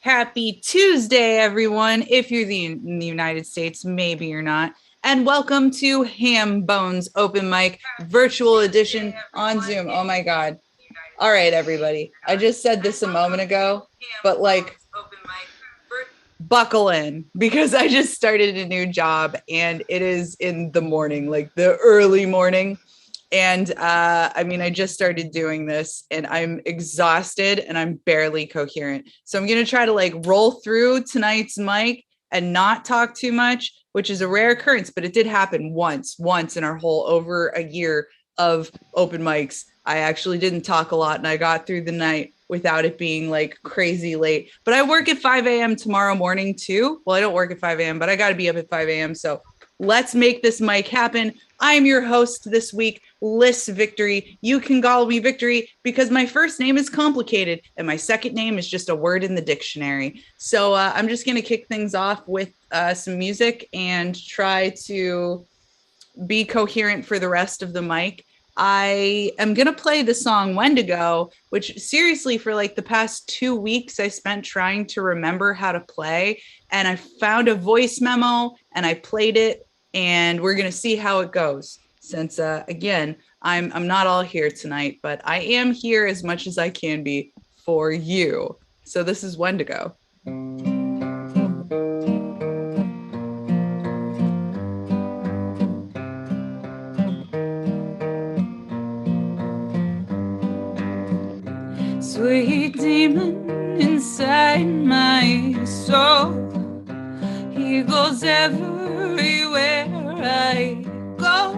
Happy Tuesday, everyone. If you're in the United States, maybe you're not. And welcome to Hambone's Open Mic Virtual Edition on Zoom. Oh my God. All right, everybody. I just said this a moment ago, but buckle in because I just started a new job and it is in the morning, like the early morning. And I just started doing this and I'm exhausted and I'm barely coherent. So I'm going to try to roll through tonight's mic and not talk too much, which is a rare occurrence, but it did happen once in our whole over a year of open mics. I actually didn't talk a lot and I got through the night without it being crazy late. But I work at 5 a.m. tomorrow morning too. Well, I don't work at 5 a.m., but I got to be up at 5 a.m. So let's make this mic happen. I am your host this week, Liss Victory. You can call me Victory because my first name is complicated and my second name is just a word in the dictionary. So I'm just going to kick things off with some music and try to be coherent for the rest of the mic. I am going to play the song Wendigo, which seriously for the past 2 weeks, I spent trying to remember how to play. And I found a voice memo and I played it. And we're going to see how it goes. Since, again, I'm not all here tonight, but I am here as much as I can be for you. So this is Wendigo. Sweet demon inside my soul, he goes everywhere I go.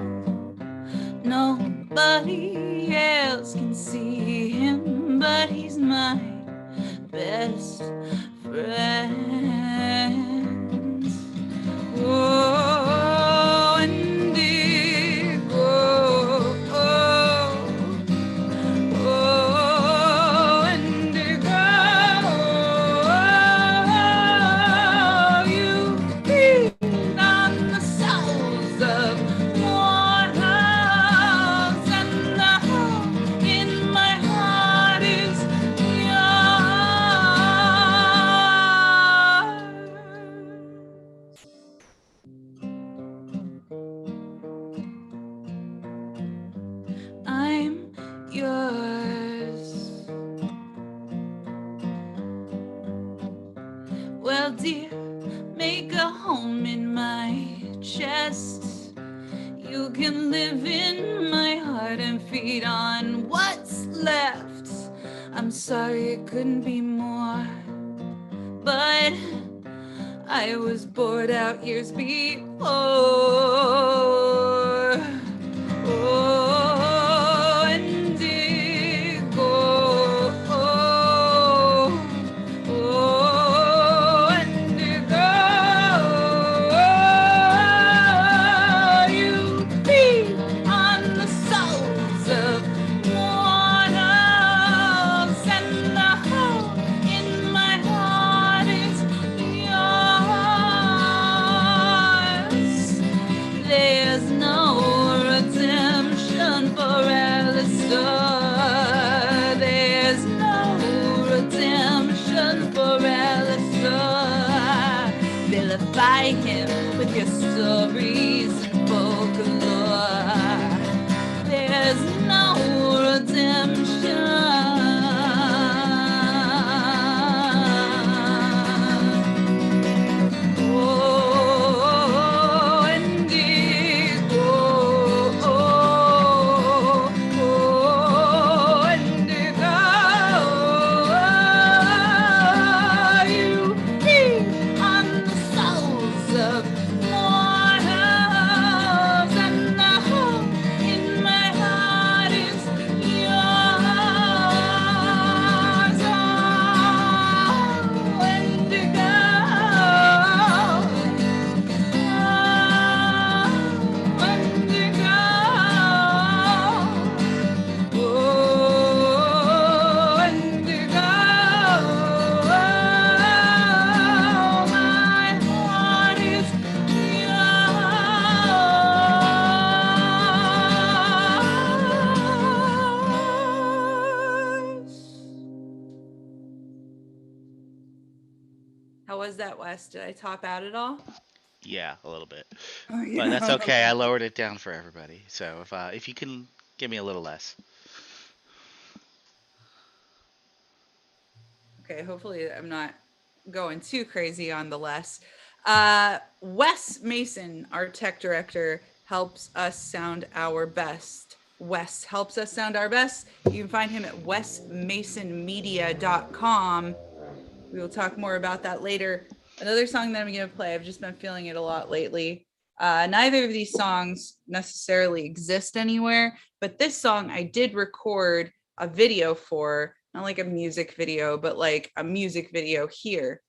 Nobody else can see him, but he's my best friend. Oh, Indigo. Oh, Indigo. You feed on the souls of mortals, and the hope in my heart is yours. I'm yours. Well, dear, make a home in my chest. You can live in my heart and feed on what's left. I'm sorry it couldn't be more, but I was bored out years before. Oh, Indigo. Oh, Indigo. You feed on the souls of mortals, and the hope in my heart is yours. There's no How was that, Wes? Did I top out at all? Yeah, a little bit, Oh, but that's yeah. okay. I lowered it down for everybody. So if you can give me a little less. Okay, hopefully I'm not going too crazy on the less. Wes Mason, our tech director, helps us sound our best. Wes helps us sound our best. You can find him at wesmasonmedia.com. We will talk more about that later. Another song that I'm going to play, I've just been feeling it a lot lately. Neither of these songs necessarily exist anywhere, but this song I did record a video for, not like a music video, but like a music video here.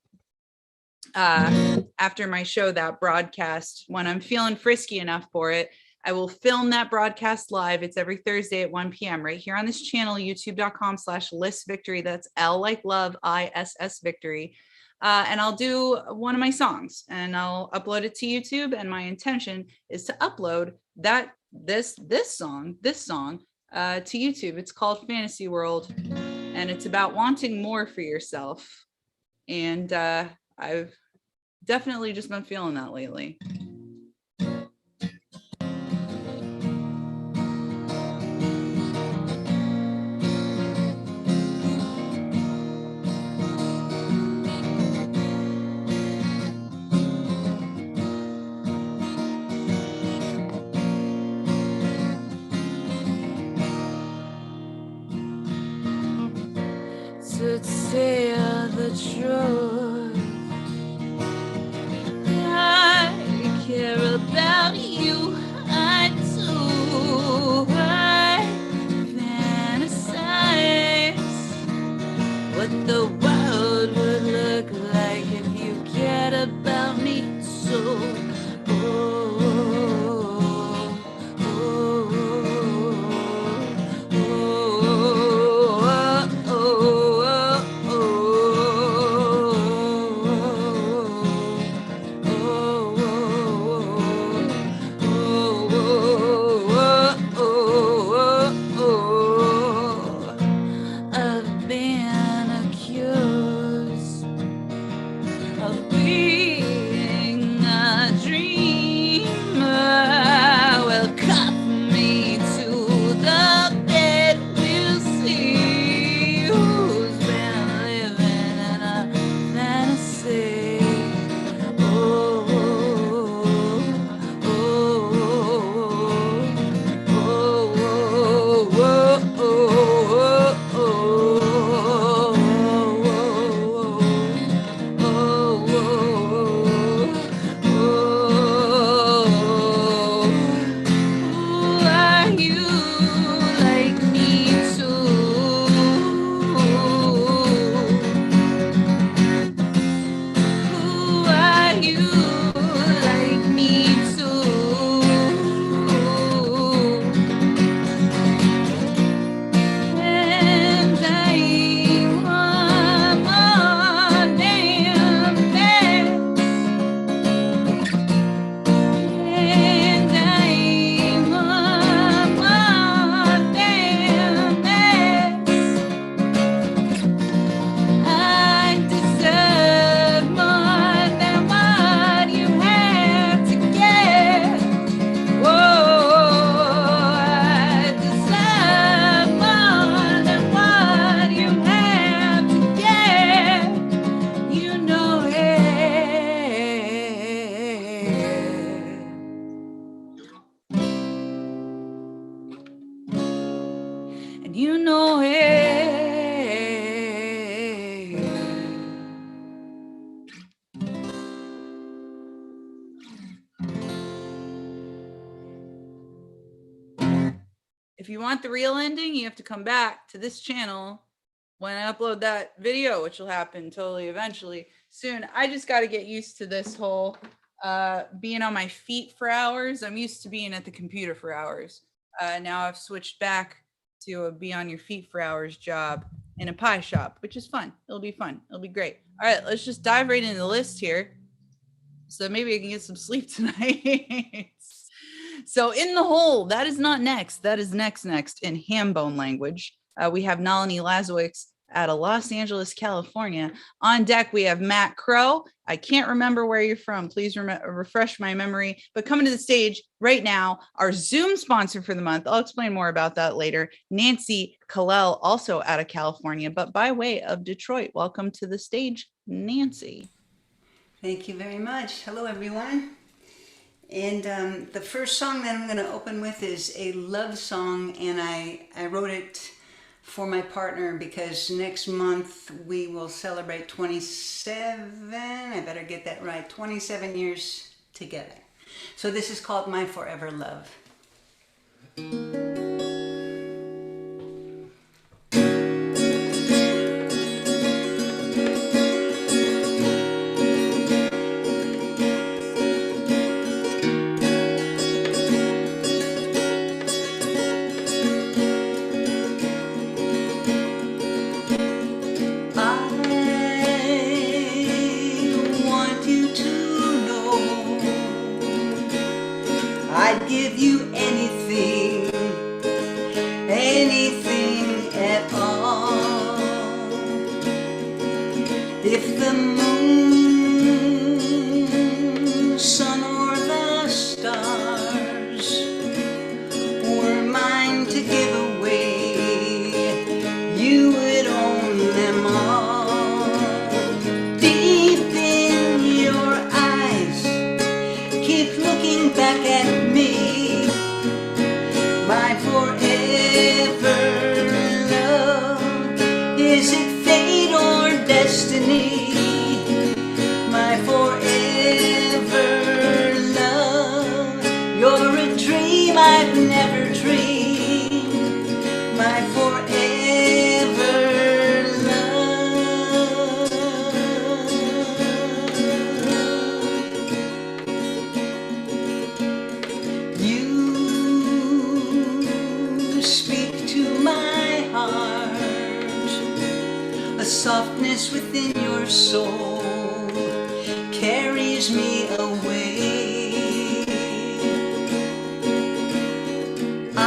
After my show, that broadcast, when I'm feeling frisky enough for it, I will film that broadcast live. It's every Thursday at 1 p.m. right here on this channel, youtube.com/Liss Victory. That's L like love, ISS Victory. And I'll do one of my songs and I'll upload it to YouTube. And my intention is to upload this song to YouTube. It's called Fantasy World, and it's about wanting more for yourself. And I've definitely just been feeling that lately. To tell the truth, I care about you. I do. I fantasize what the world would look like if you cared about me so. Oh, oh, oh, oh, I've been accused of being a dreamer. Well, cuff me to the bed. We'll see who's been living in a fantasy. Oh, oh, oh, oh, oh, are you like me too? Who are you like me too? And I want more than that. And I want more than that. I deserve more than what you have to give. Whoa, I deserve more than what you have to give. You know it. And you know it. If you want the real ending, you have to come back to this channel when I upload that video, which will happen totally eventually soon. I just got to get used to this whole being on my feet for hours. I'm used to being at the computer for hours. Now I've switched back to a be on your feet for hours job in a pie shop, which is fun. It'll be fun. It'll be great. All right, let's just dive right into the list here. So maybe I can get some sleep tonight. So in the hole, that is not next. That is next in Hambone language. We have Nalini Lazowick's out of Los Angeles, California. On deck, we have Matt Crow. I can't remember where you're from. Please refresh my memory. But coming to the stage right now, our Zoom sponsor for the month. I'll explain more about that later. Nancy Kalel, also out of California, but by way of Detroit. Welcome to the stage, Nancy. Thank you very much. Hello, everyone. And the first song that I'm going to open with is a love song, and I wrote it for my partner because next month we will celebrate 27, I better get that right, 27 years together. So this is called My Forever Love. I'd give you anything, anything at all. If the moon, sun, or the stars were mine to give away, you would own them all. Deep in your eyes, keep looking back at me, my forever love. Is it fate or destiny? My forever love. You're a dream I've never dreamed, my forever love. You speak to my heart, a softness within your soul carries me away. I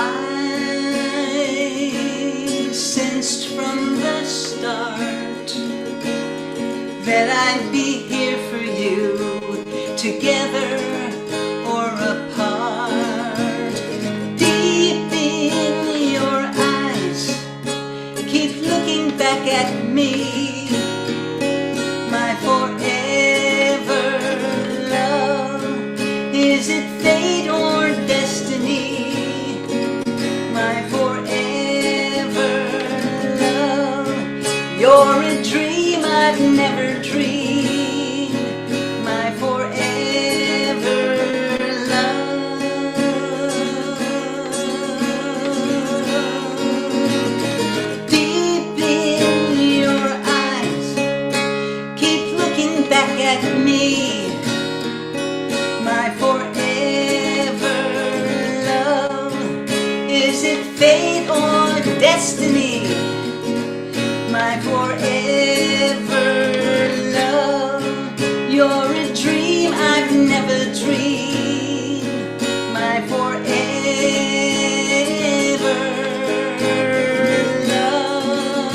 sensed from the start that I'd be here for you, together or apart. Deep in your eyes, keep looking back at me, my forever love. Is it fate or destiny? My forever love. You're a dream I've never dreamed, my forever love. Deep in your eyes, keep looking back at me, my forever love. Is it fate or destiny? My forever love. You're a dream I've never dreamed, my forever love.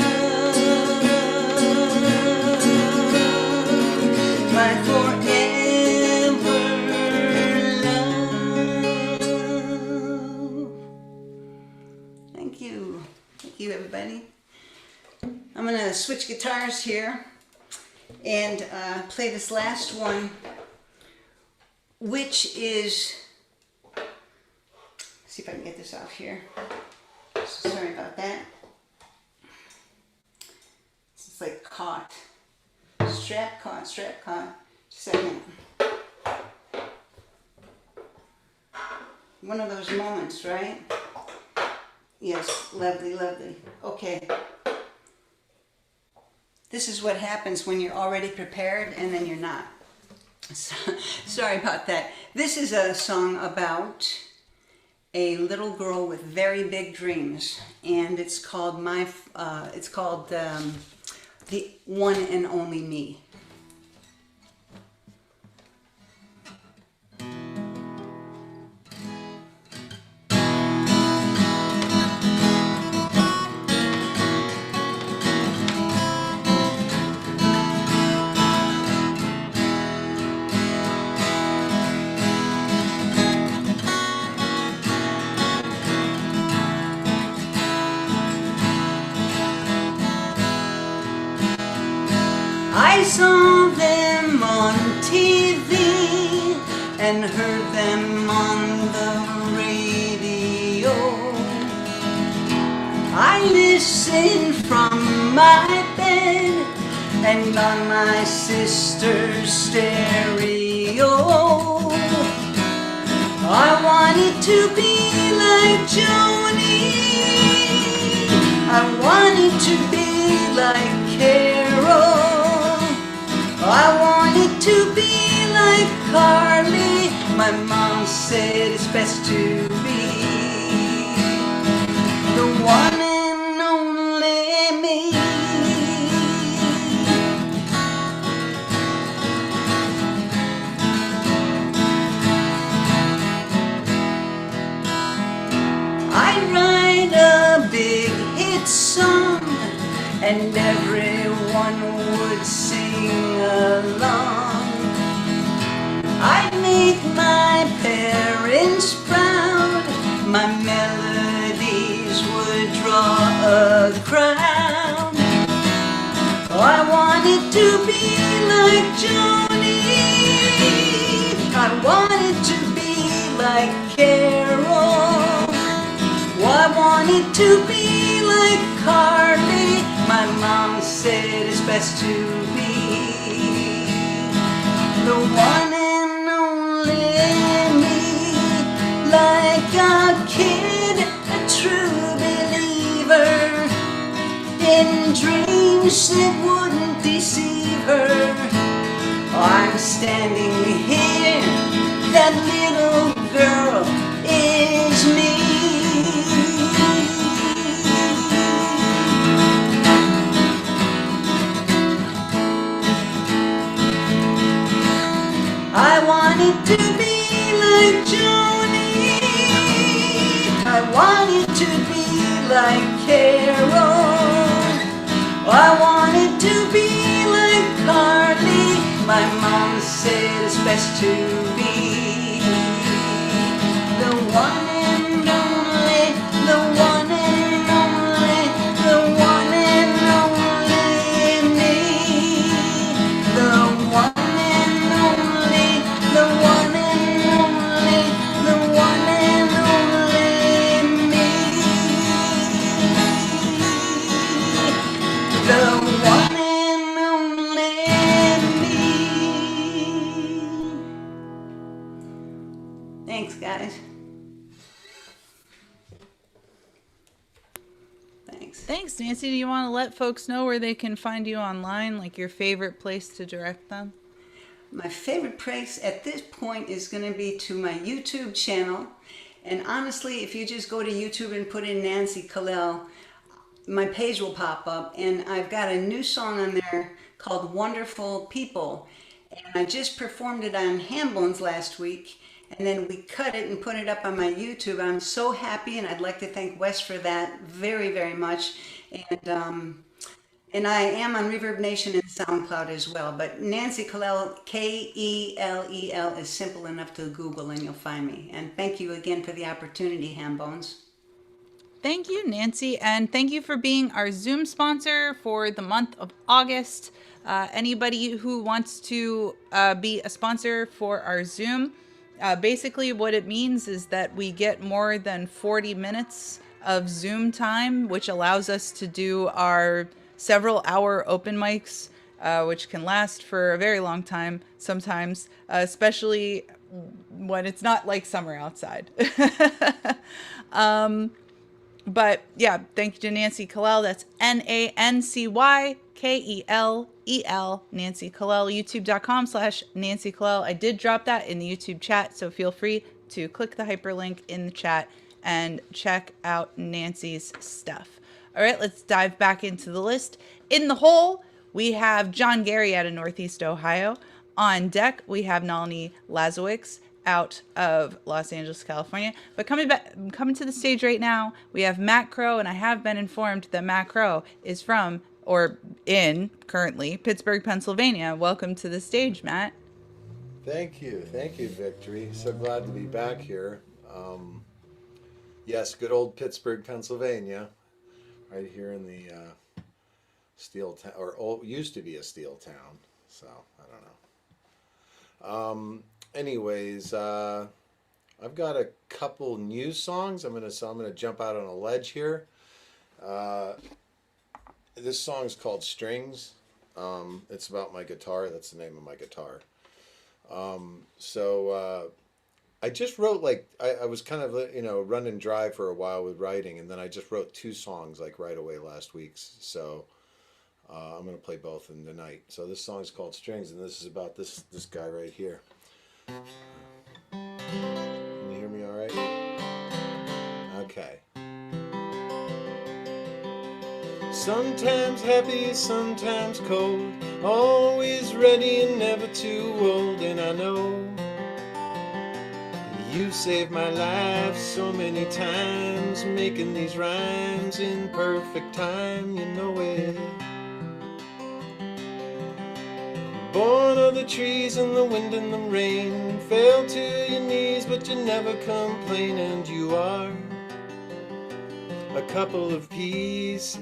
My forever love. Thank you. Thank you, everybody. I'm going to switch guitars here and play this last one, which is, see if I can get this off here. Sorry about that. It's like caught. Strap caught, strap caught. Just a second. One of those moments, right? Yes, lovely, lovely. Okay. This is what happens when you're already prepared and then you're not. So, sorry about that. This is a song about a little girl with very big dreams, and it's called The One and Only Me. I saw them on TV and heard them on the radio. I listened from my bed and on my sister's stereo. I wanted to be like Joni. I wanted to be like Carol. I wanted to be like Carly. My mom said it's best to be the one and only me. I write a big hit song and everyone would sing along. I'd make my parents proud. My melodies would draw a crowd. I wanted to be like Joni. I wanted to be like Carol. I wanted to be like Carly. My mom said it's best to be the one and only me. Like a kid, a true believer in dreams that wouldn't deceive her. I'm standing here, that little girl is me. I wanted to be like Joni. I wanted to be like Carol. I wanted to be like Carly. My mom said it's best to be the one and only, the one and only, the one and only me. The one and only, the one and only, the one and only me. The one and only me. Thanks, guys. Thanks. Thanks, Nancy. Do you want to let folks know where they can find you online, like your favorite place to direct them? My favorite place at this point is going to be to my YouTube channel. And honestly, if you just go to YouTube and put in Nancy Kalel, my page will pop up. And I've got a new song on there called Wonderful People. And I just performed it on Hambone's last week. And then we cut it and put it up on my YouTube. I'm so happy, and I'd like to thank Wes for that very, very much. And I am on Reverb Nation and SoundCloud as well. But Nancy Kalel, K-E-L-E-L, is simple enough to Google and you'll find me. And thank you again for the opportunity, Hambones. Thank you, Nancy. And thank you for being our Zoom sponsor for the month of August. Anybody who wants to be a sponsor for our Zoom, basically what it means is that we get more than 40 minutes of Zoom time, which allows us to do our several hour open mics, which can last for a very long time sometimes, especially when it's not like summer outside. But yeah, thank you to Nancy Kalel. That's Nancykelel, Nancy Kalel, youtube.com/Nancy Kalel. I did drop that in the YouTube chat, so feel free to click the hyperlink in the chat and check out Nancy's stuff. All right, let's dive back into the list. In the hole, we have John Gary out of Northeast Ohio. On deck, we have Nalini Lazowicz out of Los Angeles, California. But coming to the stage right now, we have Matt Crow, and I have been informed that Matt Crow is from, or in, currently, Pittsburgh, Pennsylvania. Welcome to the stage, Matt. Thank you, Victory. So glad to be back here. Yes, good old Pittsburgh, Pennsylvania, right here in the steel town, or used to be a steel town. So I don't know. Anyways, I've got a couple new songs. I'm gonna jump out on a ledge here. This song's called Strings. It's about my guitar. That's the name of my guitar. I just wrote, like, I was kind of, running dry for a while with writing, and then I just wrote 2 songs like right away last week. So I'm gonna play both in the night. So this song is called Strings, and this is about this guy right here. Can you hear me all right? Okay. Sometimes happy, sometimes cold, always ready and never too old. And I know you saved my life so many times, making these rhymes in perfect time, you know it. Born of the trees and the wind and the rain, fell to your knees but you never complain. And you are a couple of pieces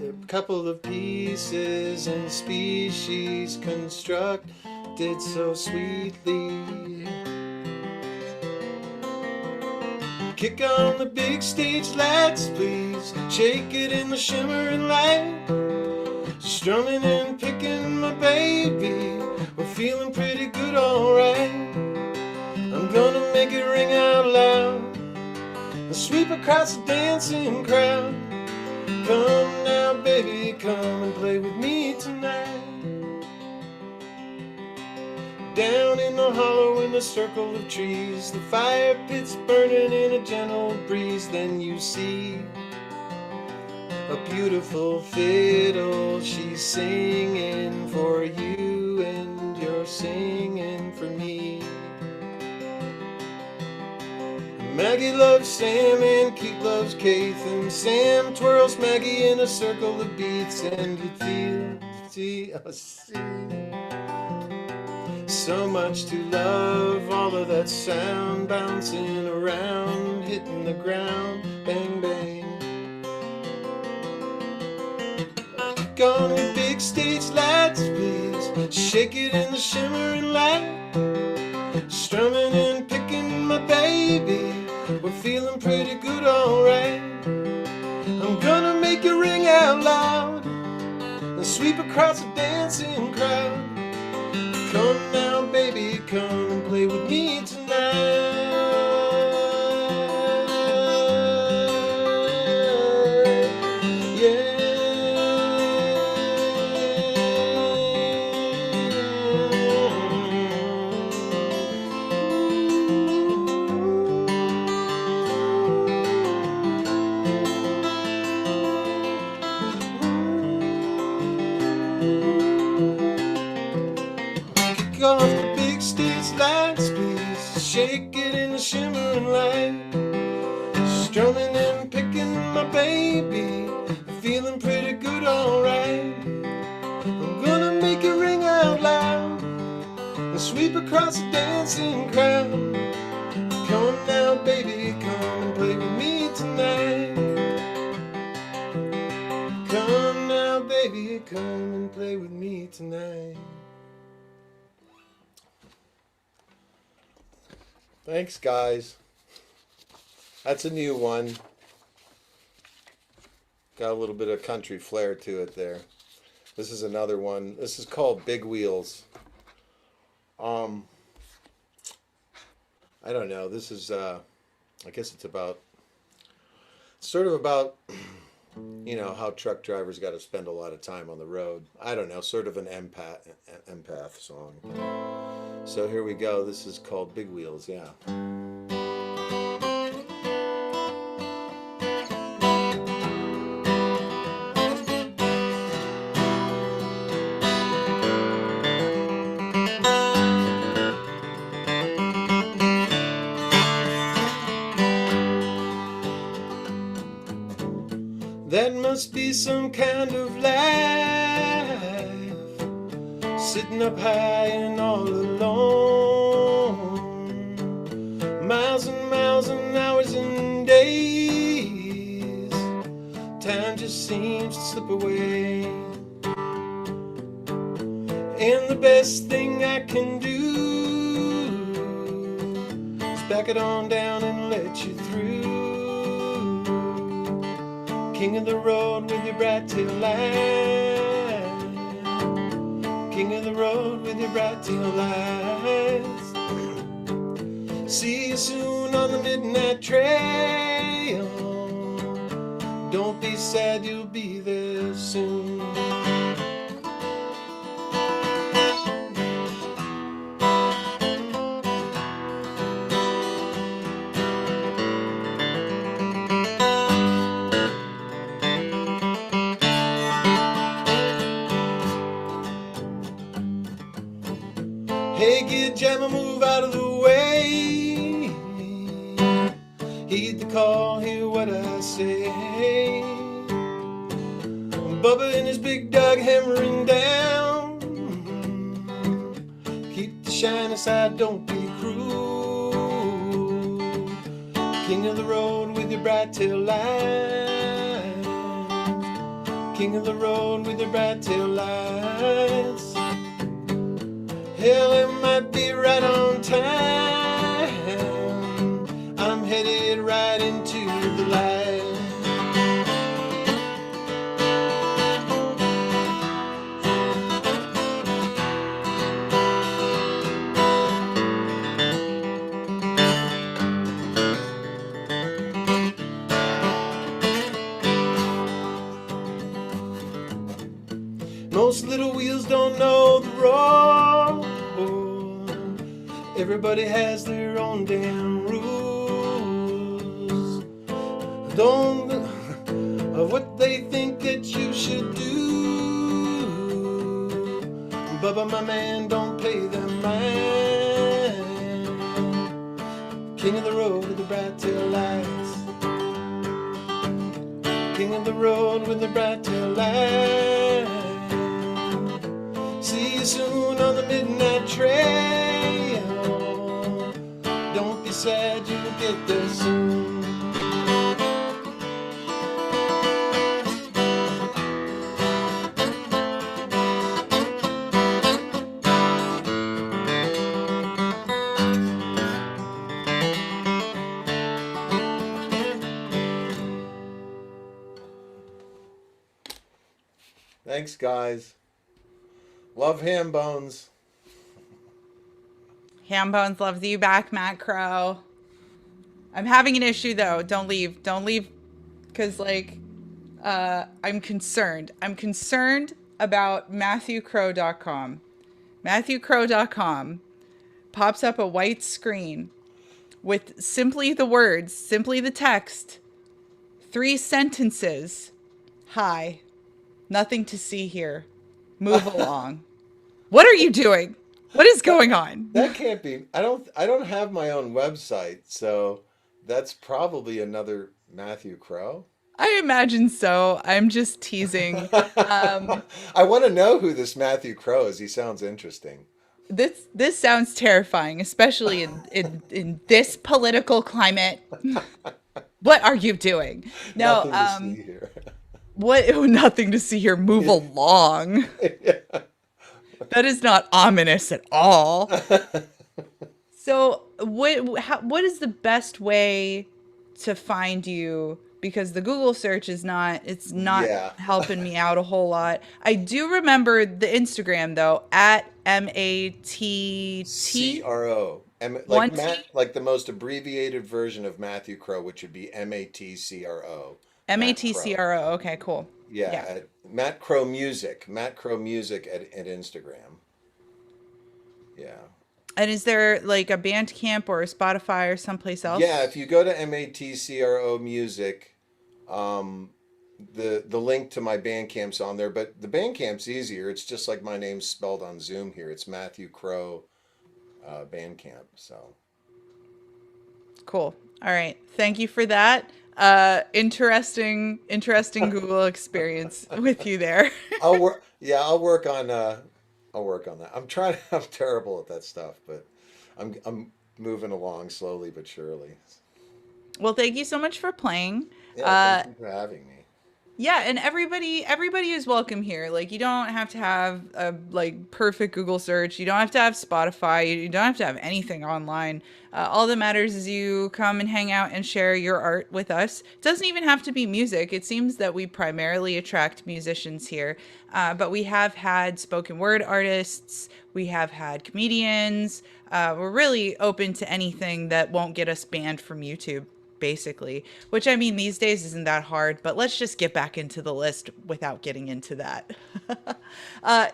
and species constructed so sweetly. Kick on the big stage lights, please. Shake it in the shimmering light. Strumming and picking my baby. We're feeling pretty good, alright. I'm gonna make it ring out loud and sweep across the dancing crowd. Come now, baby, come and play with me tonight. Down in the hollow in the circle of trees, the fire pit's burning in a gentle breeze. Then you see a beautiful fiddle, she's singing for you and you're singing for me. Maggie loves Sam and Keith loves Keith, and Sam twirls Maggie in a circle of beats. And you see so much to love, all of that sound bouncing around, hitting the ground, bang bang. Kick on the big stage lights, please. Shake it in the shimmering light. Strumming and picking my baby. We're feeling pretty good, alright. I'm gonna make it ring out loud and sweep across the dancing crowd. Come now, baby, come and play with me tonight. Yeah. Off the big stage lights, please. Shake it in the shimmering light. Strumming and picking my baby. Feeling pretty good, alright. I'm gonna make it ring out loud and sweep across the dancing crowd. Come now, baby, come and play with me tonight. Come now, baby, come and play with me tonight. Thanks, guys. That's a new one. Got a little bit of country flair to it there. This is another one. This is called Big Wheels. I don't know. This is, I guess it's sort of about, how truck drivers got to spend a lot of time on the road. I don't know, sort of an empath song. So here we go. This is called Big Wheels, yeah. That must be some kind of life, sitting up high and all alone. Miles and miles and hours and days, time just seems to slip away. And the best thing I can do is back it on down and let you through. King of the road with your bright tail lights. King of the road with your bright tail lights. See you soon on the midnight trail. Don't be sad, you'll be there soon. Hey, kid, Gemma, move out of the way. Heed the call, hear what I say. Bubba and his big dog hammering down. Keep the shine aside, don't be cruel. King of the road with your bright tail lights. King of the road with your bright tail lights. Hell, it might be right on time. I'm headed right into the light. Most little wheels don't know the road. Everybody has their own damn rules. Don't of what they think that you should do. Bubba, my man, don't pay them mind. King of the road with the bright tail lights. King of the road with the bright tail lights. See you soon on the midnight trail. Don't be sad, you'll get there soon. Thanks, guys. Love Hambones. Hambones loves you back, Matt Crow. I'm having an issue though. Don't leave. Don't leave. Cause like, I'm concerned. I'm concerned about MatthewCrow.com. MatthewCrow.com pops up a white screen with simply the words, simply the text, 3 sentences. Hi. Nothing to see here. Move along. What are you doing? What is going on? That can't be. I don't have my own website, so that's probably another Matthew Crow. I imagine so. I'm just teasing. I want to know who this Matthew Crow is. He sounds interesting. This sounds terrifying, especially in this political climate. What are you doing? No, Nothing to see here. What? Nothing to see here. Move along. Yeah. That is not ominous at all. So, what is the best way to find you? Because the Google search is not helping me out a whole lot. I do remember the Instagram though, at MATTCRO. Like the most abbreviated version of Matthew Crow, which would be MATCRO. MATCRO. Okay, cool. Yeah. Matt Crow Music. Matt Crow Music at Instagram. Yeah. And is there like a Bandcamp or a Spotify or someplace else? Yeah, if you go to MATCRO Music, the link to my Bandcamp's on there, but the Bandcamp's easier. It's just like my name's spelled on Zoom here. It's Matthew Crow Bandcamp. So cool. All right. Thank you for that. Interesting Google experience with you there. I'll work on that. I'm terrible at that stuff, but I'm moving along slowly but surely. Well, thank you so much for playing. Yeah, thank you for having me. Yeah, and everybody is welcome here. Like, you don't have to have a like perfect Google search. You don't have to have Spotify. You don't have to have anything online. All that matters is you come and hang out and share your art with us. It doesn't even have to be music. It seems that we primarily attract musicians here, but we have had spoken word artists. We have had comedians. We're really open to anything that won't get us banned from YouTube, basically, which I mean these days isn't that hard, but let's just get back into the list without getting into that.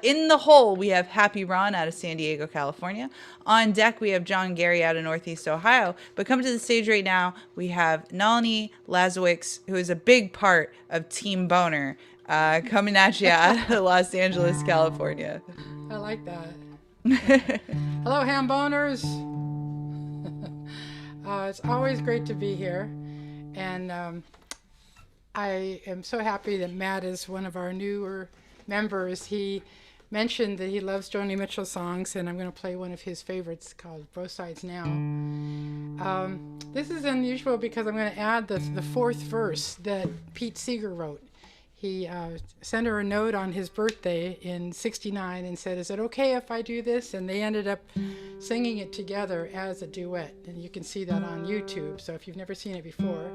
In the hole, we have Happy Ron out of San Diego, California. On deck, we have John Gary out of Northeast Ohio. But coming to the stage right now, we have Nalini Lazowicz, who is a big part of Team Boner, coming at you out of Los Angeles, California. I like that. Hello, Hamboners. It's always great to be here, and I am so happy that Matt is one of our newer members. He mentioned that he loves Joni Mitchell songs, and I'm going to play one of his favorites called Both Sides Now. This is unusual because I'm going to add the fourth verse that Pete Seeger wrote. He sent her a note on his birthday in '69 and said, "Is it okay if I do this?" And they ended up singing it together as a duet. And you can see that on YouTube. So if you've never seen it before,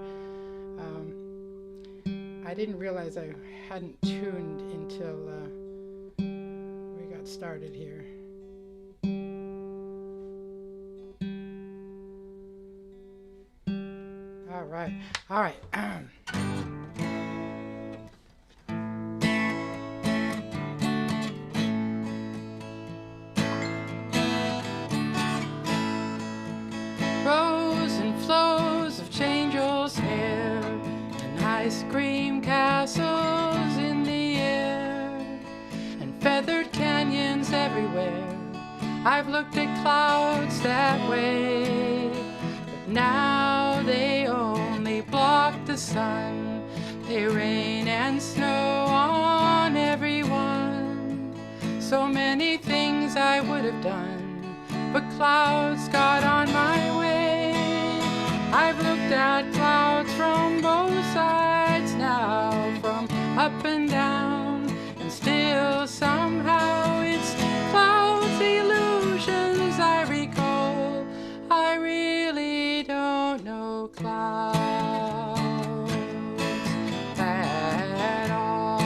I didn't realize I hadn't tuned until we got started here. All right. All right. Rows and flows of changel's hair and ice cream castles in the air and feathered canyons everywhere. I've looked at clouds that way, but now they only block the sun. They rain and snow on everyone. So many things I would have done, but clouds got on my way. I've looked at clouds from both sides now, from up and down, and still somehow it's clouds, illusions I recall. I really don't know clouds at all.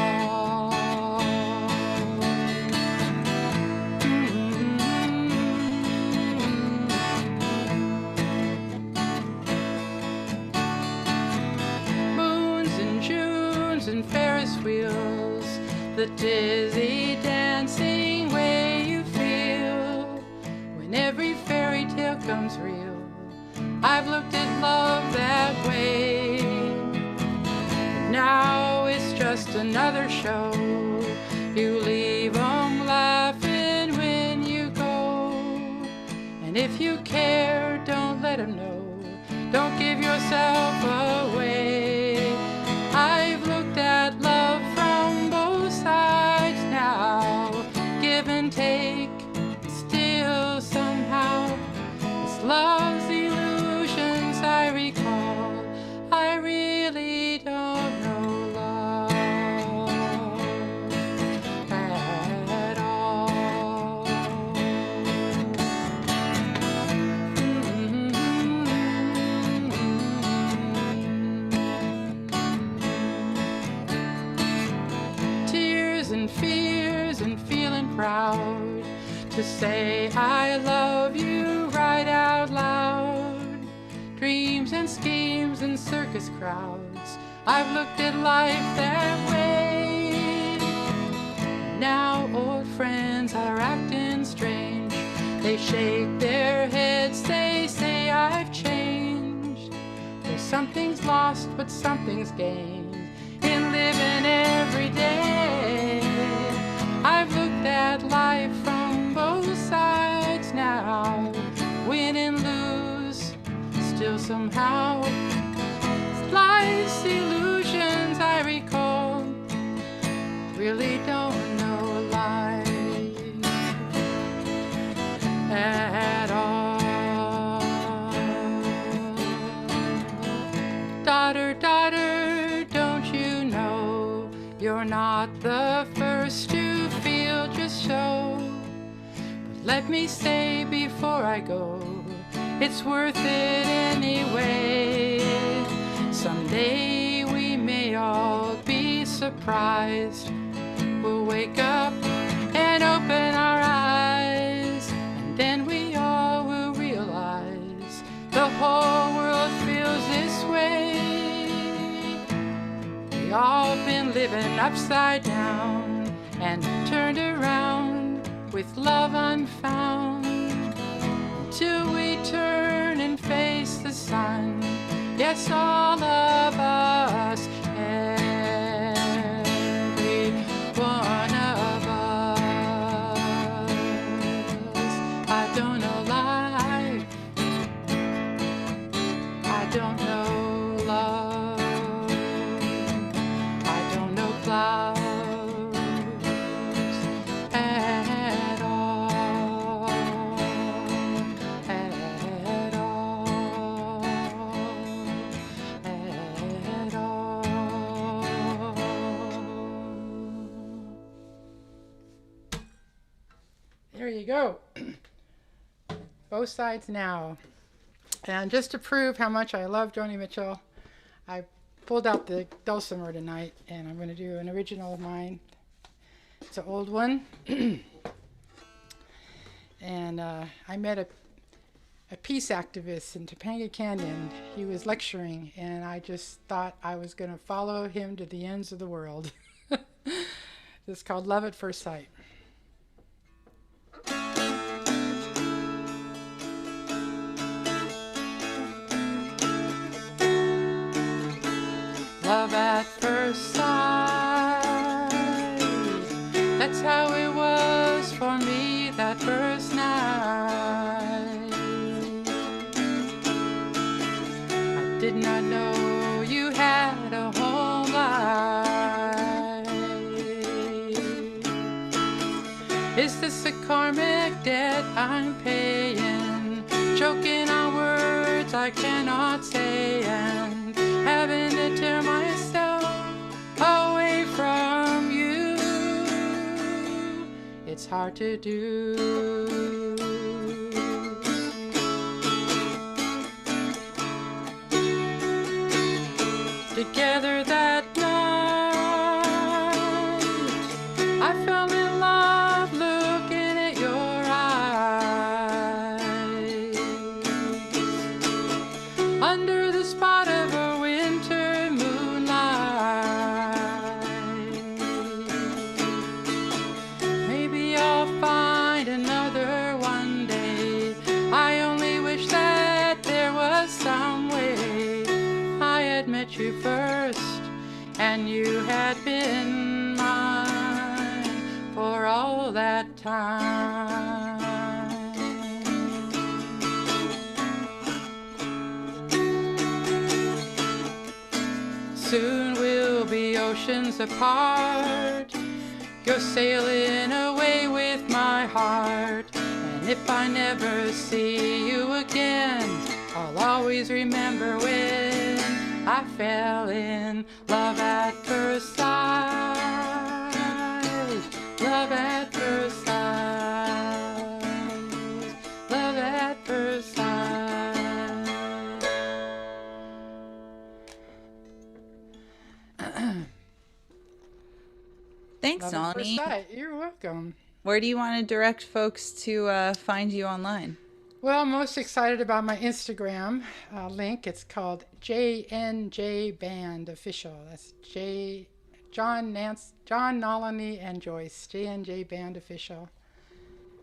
Moons and Junes and Ferris wheels, the dizzy dancing way you feel when every fairy tale comes real. I've looked at love that way, but now it's just another show. You leave 'em laughing when you go, and if you care, don't let 'em know. Don't give yourself away. I've looked at love from both sides now, give and take, still somehow it's love's illusions I recall. I really don't know love at all. Tears and fears and feeling proud to say I love you right out loud. Dreams and schemes and circus crowds, I've looked at life that way. Now old friends are acting strange. They shake their heads, they say I've changed. Well, something's lost, but something's gained in living every day. I've looked at life from both sides now, win and lose, still somehow life's illusions I recall. Really don't know life at all. Daughter, daughter, don't you know the first you feel, just show. But let me say before I go, it's worth it anyway. Someday we may all be surprised. We'll wake up and open our eyes, and then we all will realize the whole world feels this way. We all been living upside down and turned around with love unfound, till we turn and face the sun. Yes, all of us, every one of us. I don't know life, I don't know love, I don't know clouds at all, at all, at all. There you go. Both sides now. And just to prove how much I love Joni Mitchell, I pulled out the dulcimer tonight, and I'm going to do an original of mine. It's an old one. And I met a peace activist in Topanga Canyon. He was lecturing, and I just thought I was going to follow him to the ends of the world. It's called Love at First Sight. Love at first sight, that's how it was for me that first night. I did not know you had a whole life. Is this a karmic debt I'm paying? Choking on words I cannot say, and having to tear myself away from you. It's hard to do. Together that night, I fell in love looking at your eyes. Under the spot of a winter moonlight, maybe I'll find another one day. I only wish that there was some way I had met you first, and you had been mine for all that time. Soon we'll be oceans apart. You're sailing away with my heart. And if I never see you again, I'll always remember when I fell in love at first sight. Love at first sight. Love at first sight. Thanks, Love at first Nalini. sight. You're welcome. Where do you want to direct folks to find you online? Well, I'm most excited about my Instagram link. It's called JNJ Band Official. That's John Nalini and Joyce, JNJ Band Official.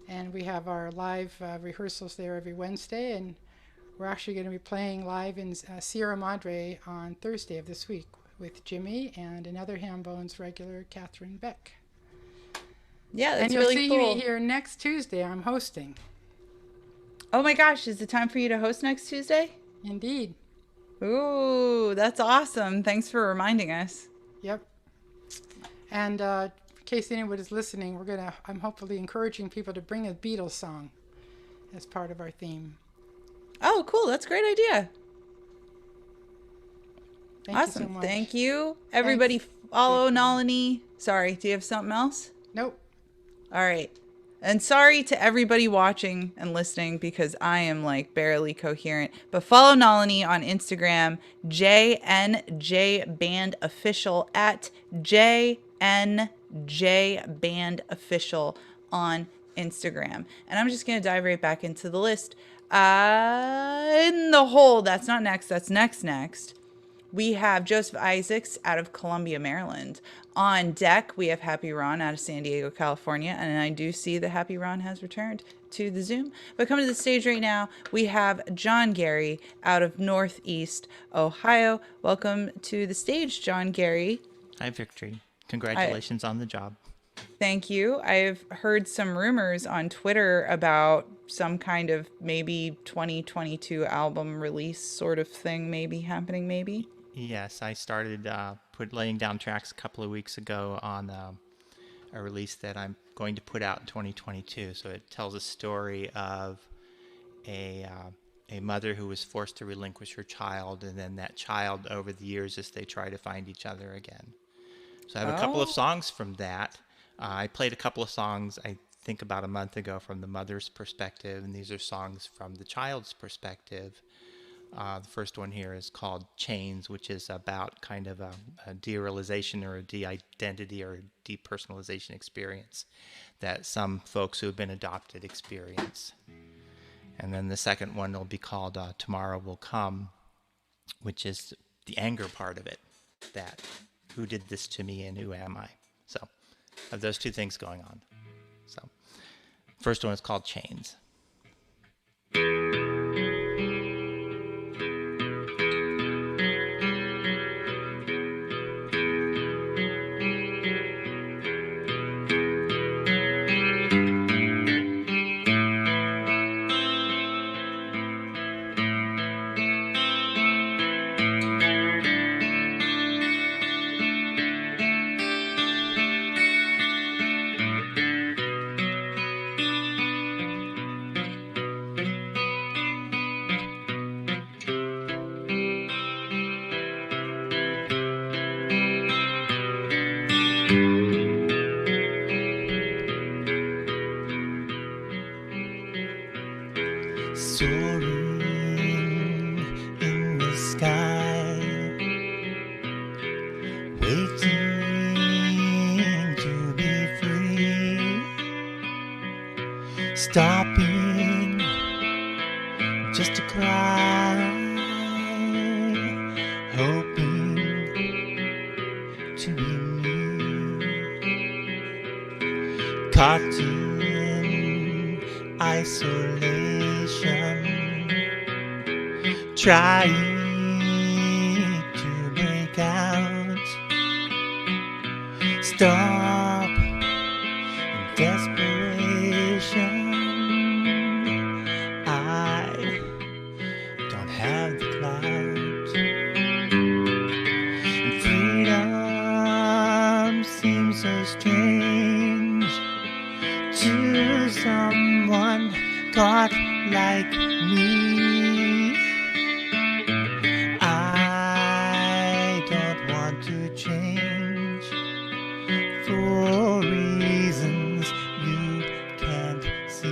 And we have our live rehearsals there every Wednesday, and we're actually going to be playing live in Sierra Madre on Thursday of this week with Jimmy and another Hambone's regular, Catherine Beck. Yeah, that's and you'll really see cool. me here next Tuesday. I'm hosting. Oh my gosh, is it time for you to host next Tuesday? Indeed. Ooh, that's awesome. Thanks for reminding us. Yep. And in case anyone is listening, I'm hopefully encouraging people to bring a Beatles song as part of our theme. Oh, cool. That's a great idea. Thank you so Awesome. much. Thank you. Everybody follow Nalini. Sorry, do you have something else? Nope. All right. And sorry to everybody watching and listening because I am like barely coherent. But follow Nalini on Instagram, JNJBandOfficial at JNJBandOfficial on Instagram. And I'm just going to dive right back into the list. In the hole, that's not next, that's next. We have Joseph Isaacs out of Columbia, Maryland. On deck, we have Happy Ron out of San Diego, California. And I do see that Happy Ron has returned to the Zoom. But coming to the stage right now, we have John Gary out of Northeast Ohio. Welcome to the stage, John Gary. Hi, Victory. Congratulations on the job. Thank you. I've heard some rumors on Twitter about some kind of maybe 2022 album release sort of thing maybe happening, maybe. Yes, I started laying down tracks a couple of weeks ago on a release that I'm going to put out in 2022. So it tells a story of a mother who was forced to relinquish her child, and then that child over the years as they try to find each other again. So I have a couple of songs from that. I played a couple of songs, I think about a month ago, from the mother's perspective, and these are songs from the child's perspective. The first one here is called Chains, which is about kind of a derealization or a de-identity or a depersonalization experience that some folks who have been adopted experience. And then the second one will be called Tomorrow Will Come, which is the anger part of it, that who did this to me and who am I? So I have those two things going on. So first one is called Chains. Soaring in the sky, waiting to be free, stopping just to cry, hoping to be me, caught in isolation, trying to break out, stop in desperation. I don't have the clout, and freedom seems so strange to someone caught like me. I don't want to change for reasons you can't see.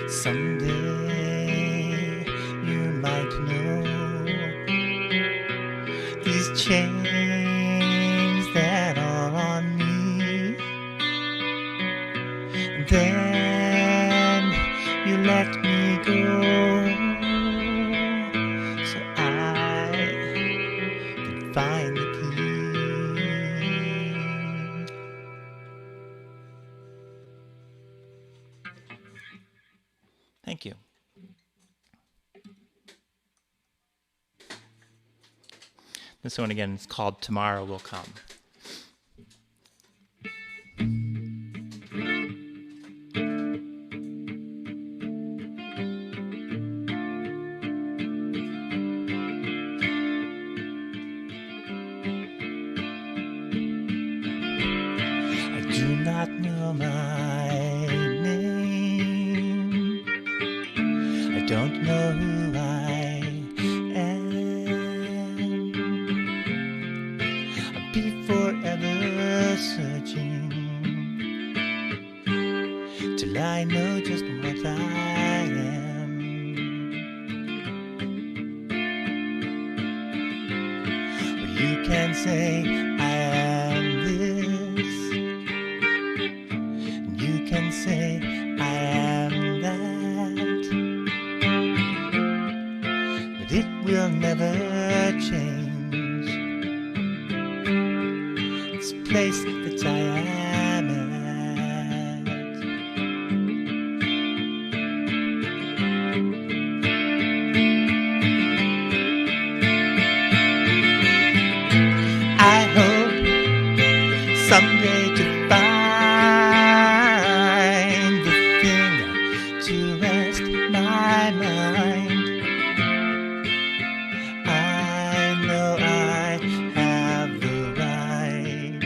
Someday you might know these chains that are on me. Then you let me go, so I can find the key. Thank you. This one again is called Tomorrow Will Come. I do not know my I am. I'll be forever searching till I know just what I am. Well, you can say I am this, and you can say I am that, but it will never change this place that I am at. I hope someday to find the thing to rest my mind. I know I have the right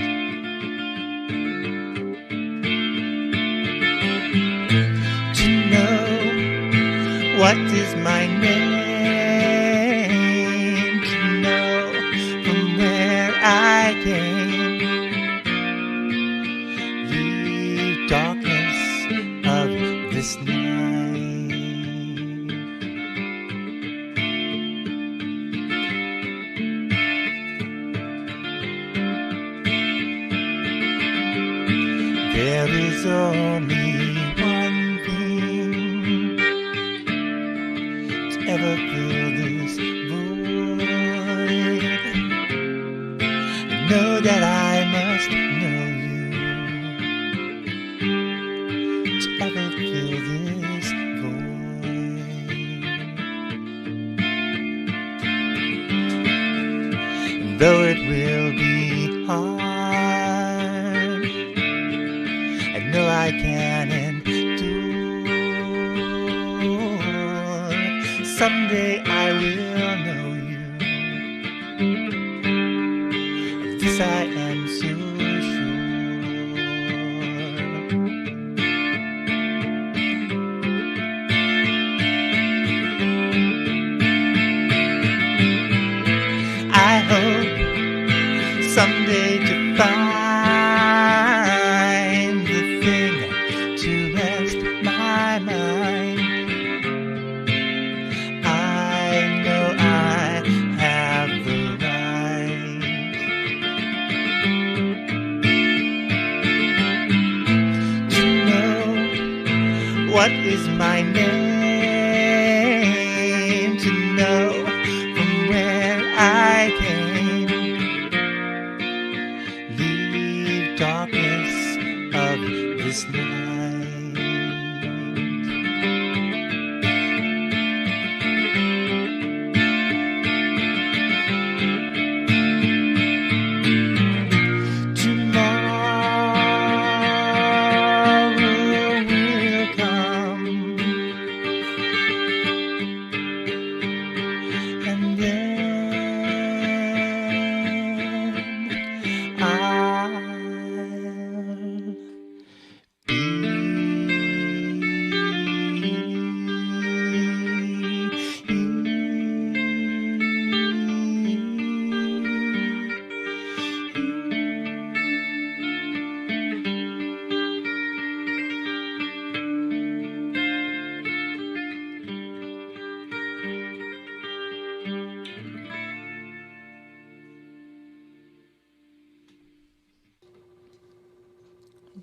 to know what is my name, to know from where I came, the darkness of this night. There is only one thing to ever fill this void. I know that I must know you to ever fill this void. And though it will be hard, I know I can endure. Someday I will know you. Of this I am so sure. I hope someday to find the thing to rest my mind. I know I have the right to know what is my name, to know from where I came, leave darkness of this night. Tomorrow will come, and then I'll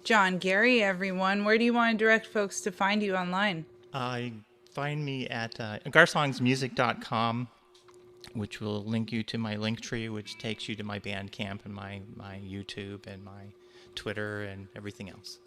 John Gary, everyone. Where do you want to direct folks to find you online? Find me at garsongsmusic.com, which will link you to my link tree, which takes you to my Bandcamp and my YouTube and my Twitter and everything else.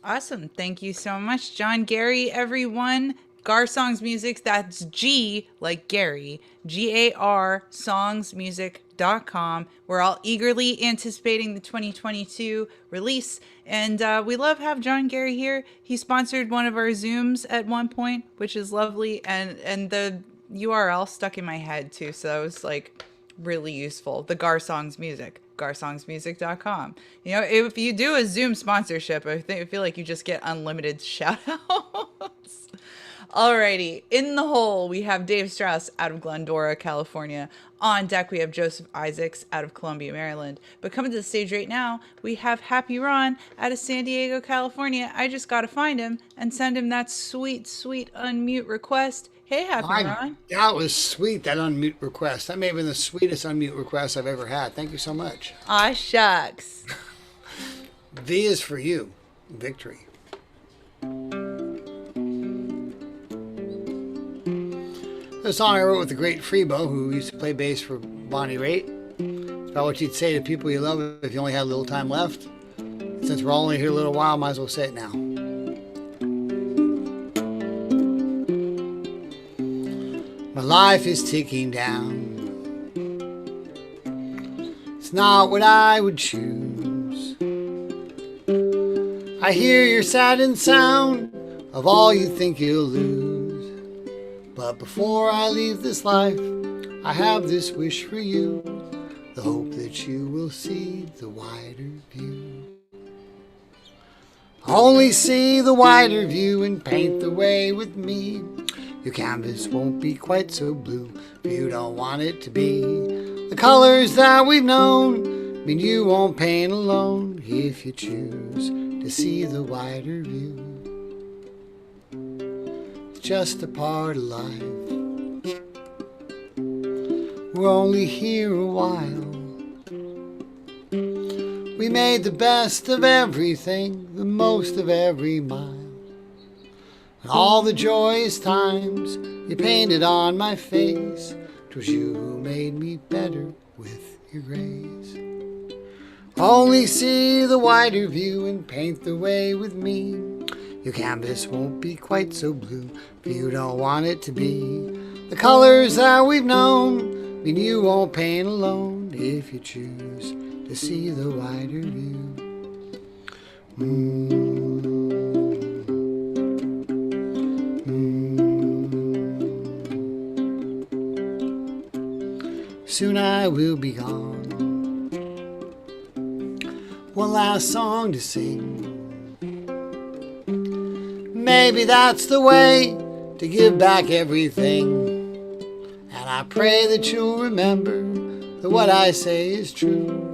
Awesome. Thank you so much, John Gary, everyone. Gar Songs Music, that's G like Gary, GAR songsmusic.com. We're all eagerly anticipating the 2022 release, and we love have John Gary here. He sponsored one of our Zooms at one point, which is lovely, and the URL stuck in my head too, so that was like really useful. The Gar Songs Music, garsongsmusic.com. You know, if you do a Zoom sponsorship, I feel like you just get unlimited shout outs. Alrighty, in the hole, we have Dave Strauss out of Glendora, California. On deck, we have Joseph Isaacs out of Columbia, Maryland. But coming to the stage right now, we have Happy Ron out of San Diego, California. I just got to find him and send him that sweet, sweet unmute request. Hey, Happy Ron. That was sweet, that unmute request. That may have been the sweetest unmute request I've ever had. Thank you so much. Aw, shucks. V is for you. Victory. The song I wrote with the great Freebo, who used to play bass for Bonnie Raitt. It's about what you'd say to people you love if you only had a little time left. Since we're all only here a little while, might as well say it now. My life is ticking down. It's not what I would choose. I hear your saddened sound of all you think you'll lose. But before I leave this life, I have this wish for you, the hope that you will see the wider view. Only see the wider view and paint the way with me. Your canvas won't be quite so blue if you don't want it to be. The colors that we've known mean you won't paint alone if you choose to see the wider view. It's just a part of life. We're only here a while. We made the best of everything, the most of every mile. And all the joyous times you painted on my face, 'twas you who made me better with your grace. Only see the wider view and paint the way with me. Your canvas won't be quite so blue if you don't want it to be. The colors that we've known mean you won't paint alone if you choose to see the wider view. Soon I will be gone. One last song to sing. Maybe that's the way to give back everything. And I pray that you'll remember that what I say is true,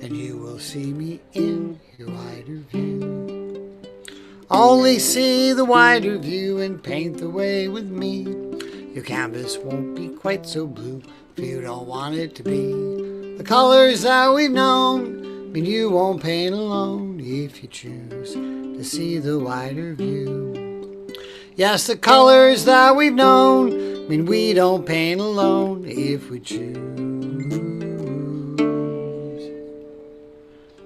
and you will see me in your wider view. Only see the wider view and paint the way with me. Your canvas won't be quite so blue if you don't want it to be. The colors that we've known mean you won't paint alone if you choose to see the wider view. Yes, the colors that we've known mean we don't paint alone if we choose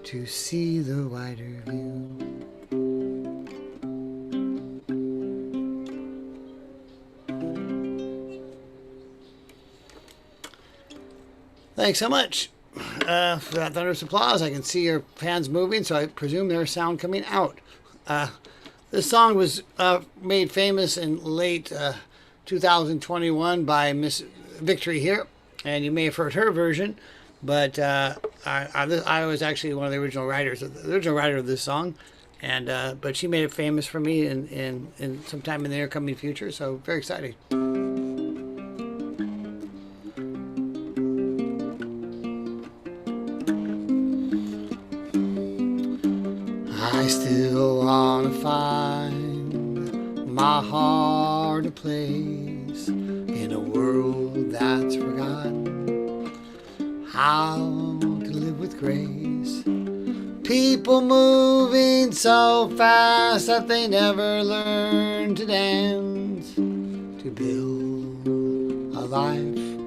to see the wider view. Thanks so much for that thunderous applause. I can see your hands moving, so I presume there's sound coming out. This song was made famous in late 2021 by Miss Victory here, and you may have heard her version, but I was actually one of the original writers, the original writer of this song, and but she made it famous for me in sometime in the near coming future, so very exciting. I still want to find my heart a place in a world that's forgotten how to live with grace. People moving so fast that they never learn to dance, to build a life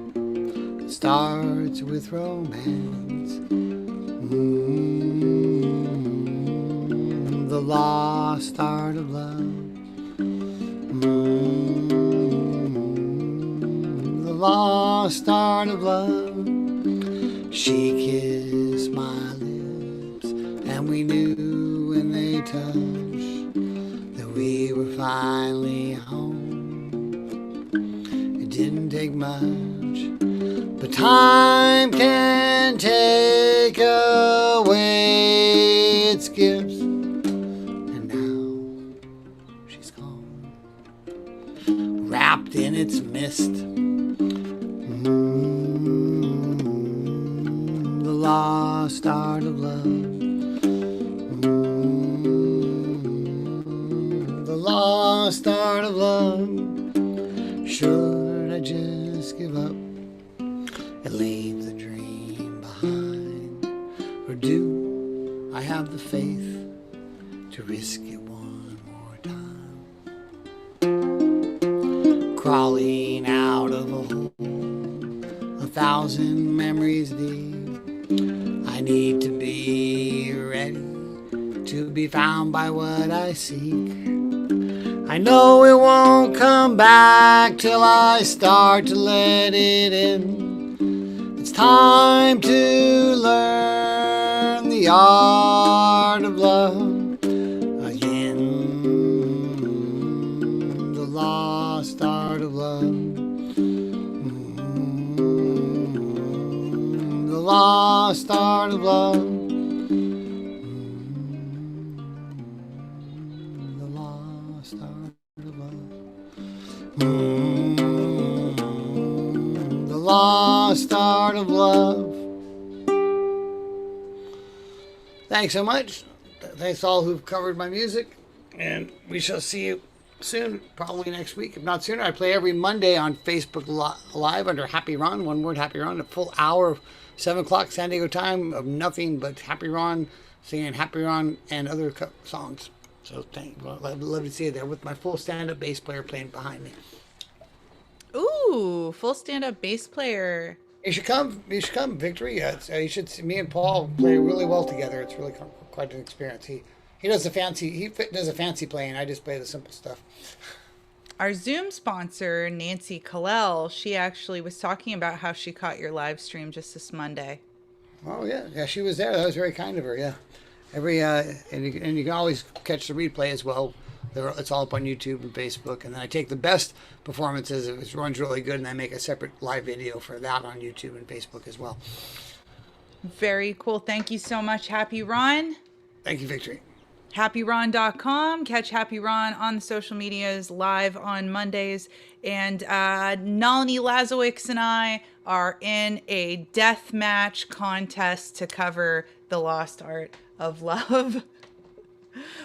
that starts with romance. The lost art of love. The lost art of love. She kissed my lips, and we knew when they touched that we were finally home. It didn't take much, but time can take away its gifts. and its mist. The lost art of love. The lost art of love. Should I just give up and leave the dream behind? Or do I have the faith to risk it one more time? Crawling out of a hole, 1,000 memories deep, I need to be ready to be found by what I seek. I know it won't come back till I start to let it in. It's time to learn the art of love again. The lost art of love. The lost art of love. The lost art of love. The lost art of love. Thanks so much. Thanks to all who've covered my music. And we shall see you soon, probably next week, if not sooner. I play every Monday on Facebook Live under Happy Ron, one word, Happy Ron, a full hour of 7 o'clock San Diego time of nothing but Happy Ron, singing Happy Ron and other songs. So I'd love to see you there with my full stand-up bass player playing behind me. Ooh, full stand-up bass player. You should come, Victory. You should see me and Paul play really well together. It's really quite an experience. He does the fancy playing. I just play the simple stuff. Our Zoom sponsor, Nancy Kalel, she actually was talking about how she caught your live stream just this Monday. Oh yeah, she was there. That was very kind of her. Yeah, and you can always catch the replay as well. It's all up on YouTube and Facebook. And then I take the best performances if it runs really good, and I make a separate live video for that on YouTube and Facebook as well. Very cool. Thank you so much, Happy Ron. Thank you, Victory. HappyRon.com. Catch Happy Ron on the social medias live on Mondays. And Nalini Lazowicz and I are in a death match contest to cover The Lost Art of Love.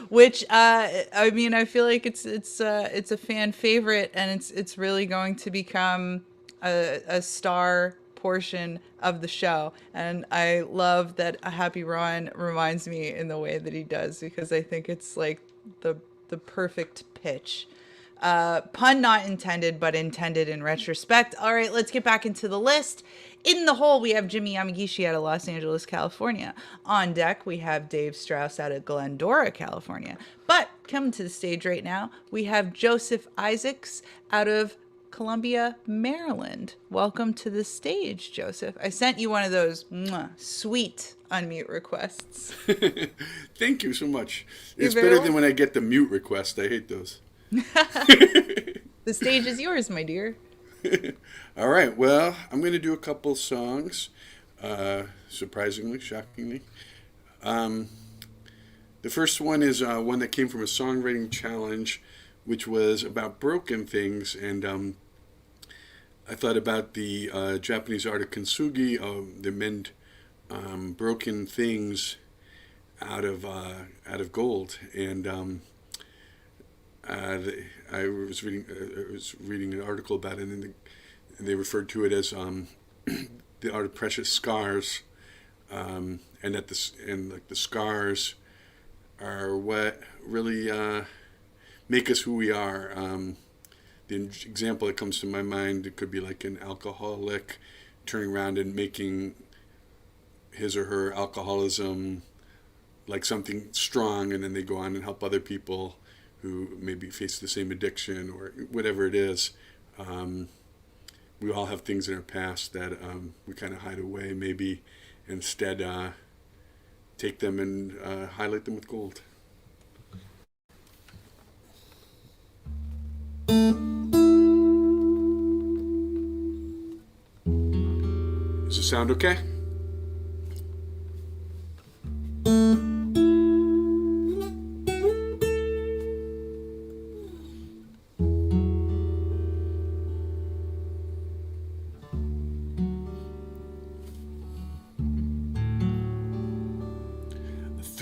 Which I mean, I feel like it's a fan favorite, and it's really going to become a star portion of the show. And I love that Happy Ron reminds me in the way that he does, because I think it's like the perfect pitch. Pun not intended, but intended in retrospect. All right, let's get back into the list. In the hole, we have Jimmy Yamagishi out of Los Angeles, California. On deck, we have Dave Strauss out of Glendora, California. But coming to the stage right now, we have Joseph Isaacs out of Columbia, Maryland. Welcome to the stage, Joseph. I sent you one of those sweet unmute requests. Thank you so much. You're It's very better welcome. than when I get the mute request. I hate those. The stage is yours, my dear. All right. Well, I'm going to do a couple songs. Surprisingly, shockingly. The first one is one that came from a songwriting challenge, which was about broken things. And I thought about the Japanese art of kintsugi. They mend broken things out of gold. And I was reading an article about it, and they referred to it as the art of precious scars, and the scars are what really make us who we are. The example that comes to my mind, it could be like an alcoholic turning around and making his or her alcoholism like something strong, and then they go on and help other people who maybe face the same addiction or whatever it is. We all have things in our past that we kind of hide away, maybe instead take them and highlight them with gold. Does it sound okay?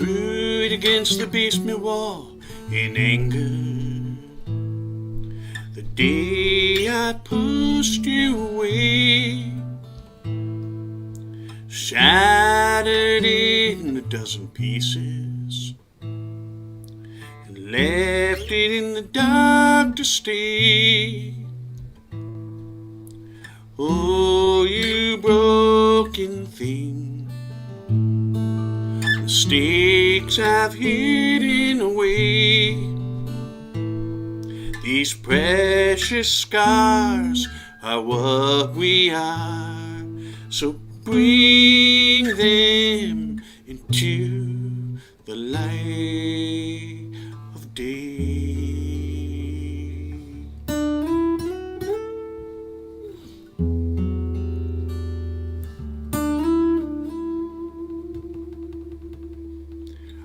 threw it against the basement wall in anger. The day I pushed you away, shattered in a dozen pieces, and left it in the dark to stay. Oh, you broken thing, mistakes I've hidden away. These precious scars are what we are, so bring them into the light of day.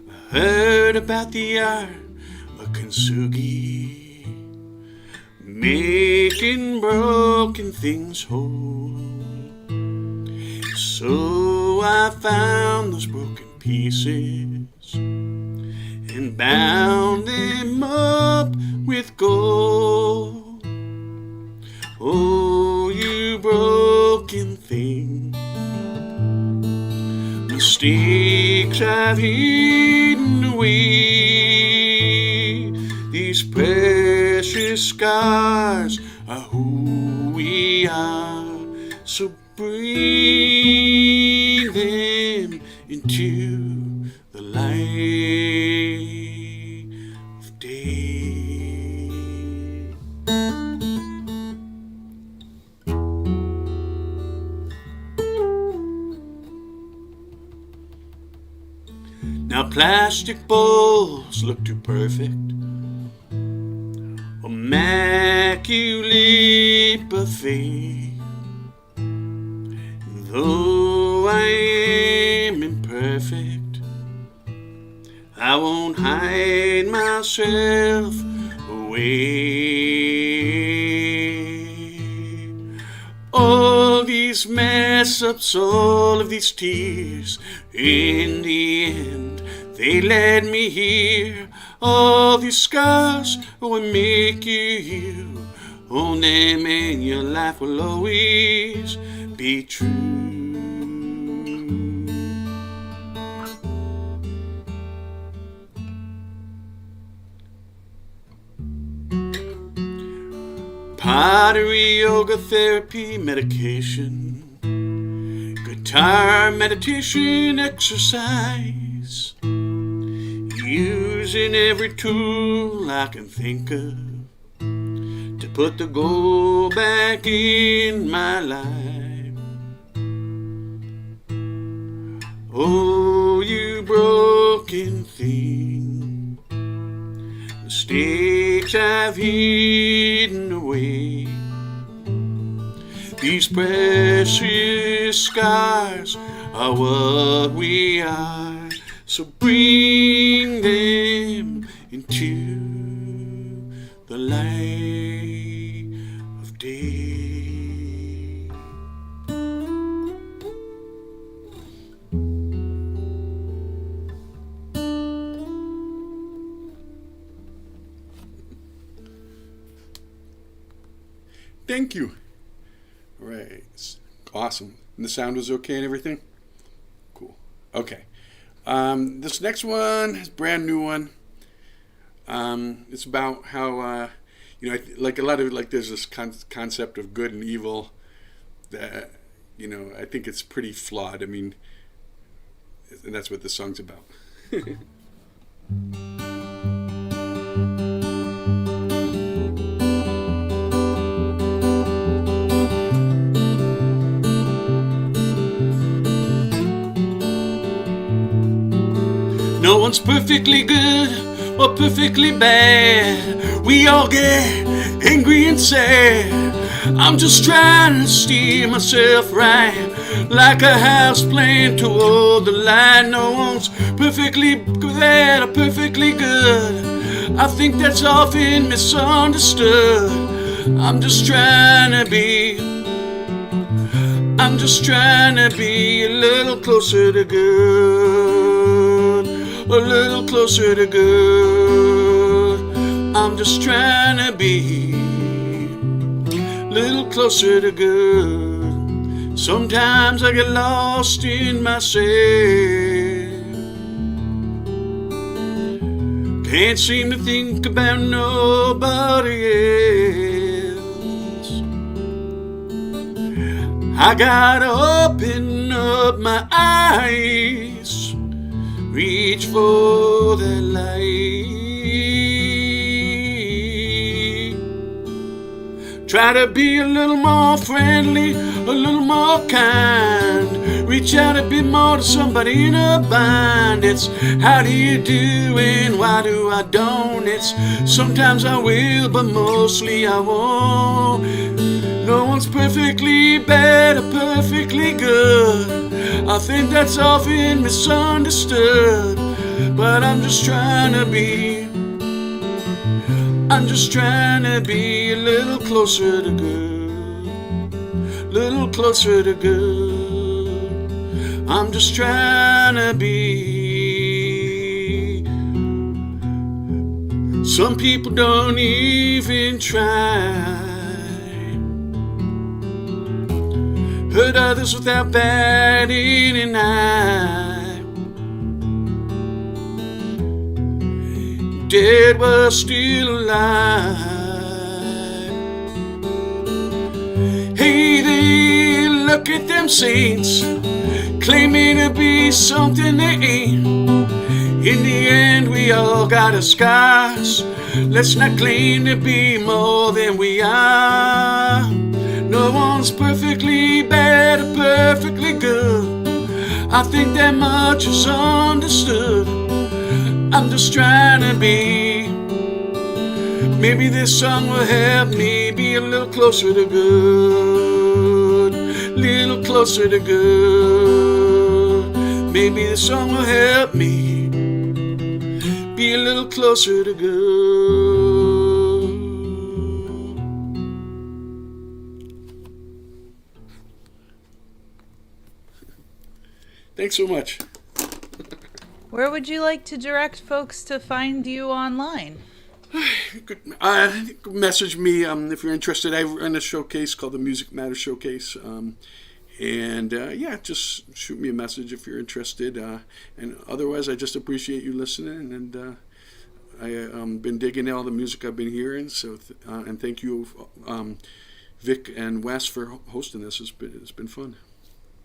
I heard about the art of kintsugi, making broken things whole. So I found those broken pieces and bound them up with gold. Oh, you broken thing, mistakes I've hidden away. These precious scars are who we are, so bring them into the light of day. Now plastic bowls look too perfect, immaculate buffet. Though I am imperfect, I won't hide myself away. All these mess-ups, all of these tears, in the end, they led me here. All these scars will make you you. Own them and your life will always be true. Pottery, yoga, therapy, medication, guitar, meditation, exercise, using every tool I can think of to put the gold back in my life. Oh, you broken thing, mistakes I've hidden away. These precious scars are what we are, so bring them into the light of day. Thank you. All right. Awesome. And the sound was okay and everything? Cool. Okay. This next one is a brand new one. It's about how, like a lot of, like there's this concept of good and evil that, I think it's pretty flawed. I mean, and that's what this song's about. No one's perfectly good or perfectly bad. We all get angry and sad. I'm just trying to steer myself right, like a house plant toward the light. No one's perfectly bad or perfectly good. I think that's often misunderstood. I'm just trying to be a little closer to good. a little closer to good. I'm just trying to be a little closer to good. Sometimes I get lost in myself. Can't seem to think about nobody else. I gotta open up my eyes, reach for the light. Try to be a little more friendly, a little more kind. Reach out a bit more to somebody in a bind. It's how do you do and why do I don't? It's sometimes I will, but mostly I won't. No one's perfectly bad or perfectly good. I think that's often misunderstood. But I'm just trying to be a little closer to good. Little closer to good. I'm just trying to be. Some people don't even try. Hurt others without batting an eye. Dead was still alive. Hey there, look at them saints, claiming to be something they ain't. In the end, we all got our scars. Let's not claim to be more than we are. No one's perfectly bad or perfectly good. I think that much is understood. I'm just trying to be. Maybe this song will help me be a little closer to good. Little closer to good. Maybe this song will help me be a little closer to good. Thanks so much. Where would you like to direct folks to find you online? Message me if you're interested. I run a showcase called the Music Matter Showcase. Just shoot me a message if you're interested. And otherwise, I just appreciate you listening. And I've been digging all the music I've been hearing. So, and thank you, Vic and Wes, for hosting this. It's been fun.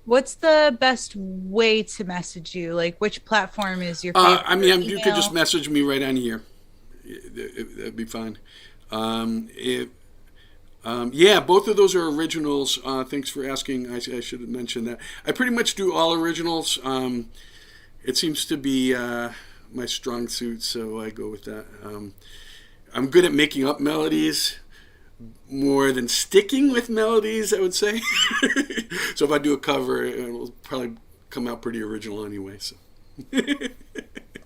What's the best way to message you? Like, which platform is your favorite? You could just message me right on here. That'd be fine. Both of those are originals. Thanks for asking. I should have mentioned that. I pretty much do all originals. It seems to be my strong suit, so I go with that. I'm good at making up melodies more than sticking with melodies, I would say. So if I do a cover, it will probably come out pretty original anyway. So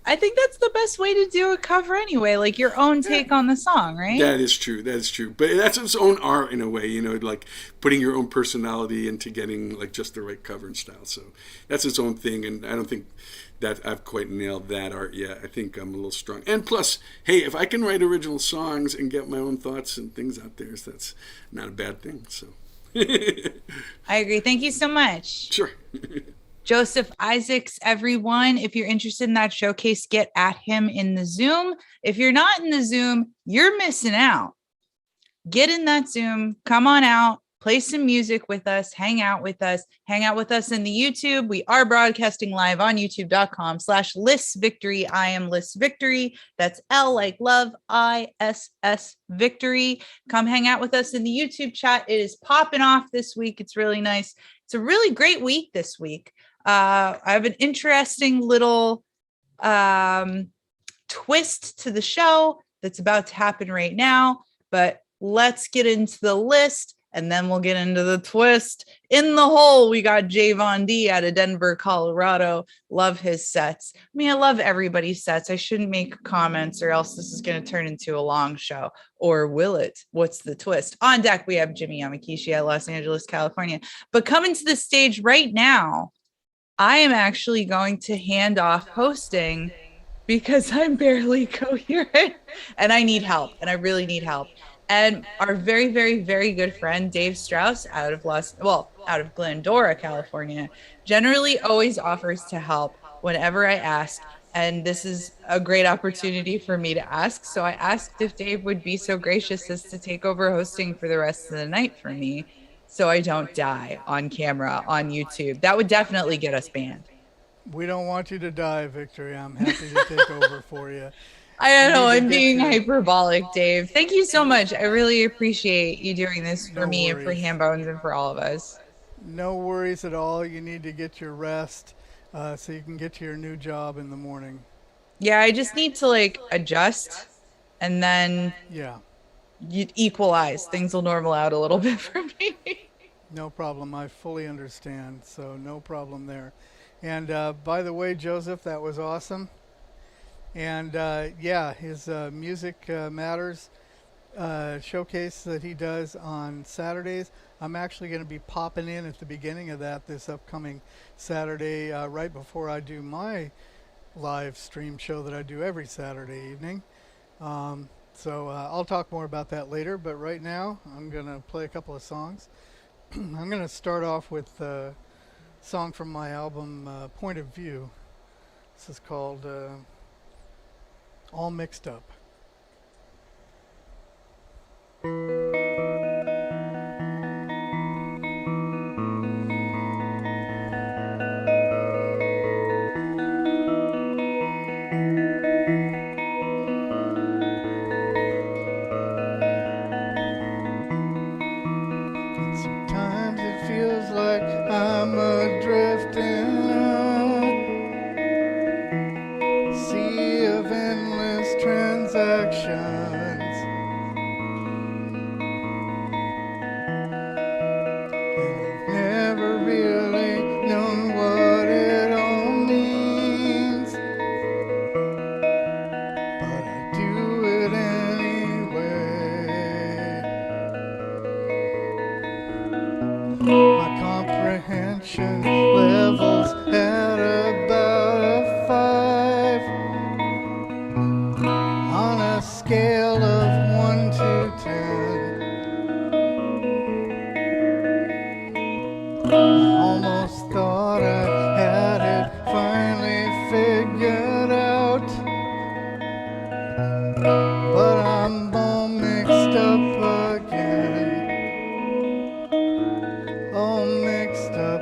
I think that's the best way to do a cover anyway, like your own take on the song, right? That is true. But that's its own art in a way, like putting your own personality into getting like just the right cover and style. So that's its own thing, and I don't think that I've quite nailed that art yet. I think I'm a little strong. And plus, hey, if I can write original songs and get my own thoughts and things out there, that's not a bad thing. So I agree. Thank you so much. Sure. Joseph Isaacs, everyone, if you're interested in that showcase, get at him in the Zoom. If you're not in the Zoom, you're missing out. Get in that Zoom, come on out, play some music with us, hang out with us in the YouTube. We are broadcasting live on youtube.com/Liss Victory. I am Liss Victory. That's L like love, ISS Victory. Come hang out with us in the YouTube chat. It is popping off this week. It's really nice. It's a really great week this week. I have an interesting little twist to the show that's about to happen right now, but let's get into the list and then we'll get into the twist. In the hole, we got Javon D out of Denver, Colorado. Love his sets. I mean, I love everybody's sets. I shouldn't make comments or else this is going to turn into a long show. Or will it? What's the twist? On deck, we have Jimmy Yamakishi at Los Angeles, California. But coming to the stage right now, I am actually going to hand off hosting because I'm barely coherent and I need help and I really need help. And our very, very, very good friend, Dave Strauss, out of Glendora, California, generally always offers to help whenever I ask. And this is a great opportunity for me to ask. So I asked if Dave would be so gracious as to take over hosting for the rest of the night for me so I don't die on camera on YouTube. That would definitely get us banned. We don't want you to die, Victory. I'm happy to take over for you. I You don't know. need to I'm get being your- hyperbolic, Dave. Thank you so much. I really appreciate you doing this for No me and for worries. Hambones and for all of us. No worries at all. You need to get your rest so you can get to your new job in the morning. Yeah, I just need to like adjust and then Yeah, you equalize. Things will normal out a little bit for me. no problem. I fully understand. So no problem there. And by the way, Joseph, that was awesome. And yeah, his Music Matters showcase that he does on Saturdays. I'm actually going to be popping in at the beginning of that this upcoming Saturday, right before I do my live stream show that I do every Saturday evening. So I'll talk more about that later, but right now I'm going to play a couple of songs. I'm going to start off with a song from my album Point of View. This is called All Mixed Up. Sometimes it feels like I'm adrift in a sea of endless transactions. And I've never really known what it all means, but I do it anyway. My comprehension levels at about a 5 on a scale of 1 to 10. I almost thought I had it finally figured out, but I'm all mixed up again. All mixed up.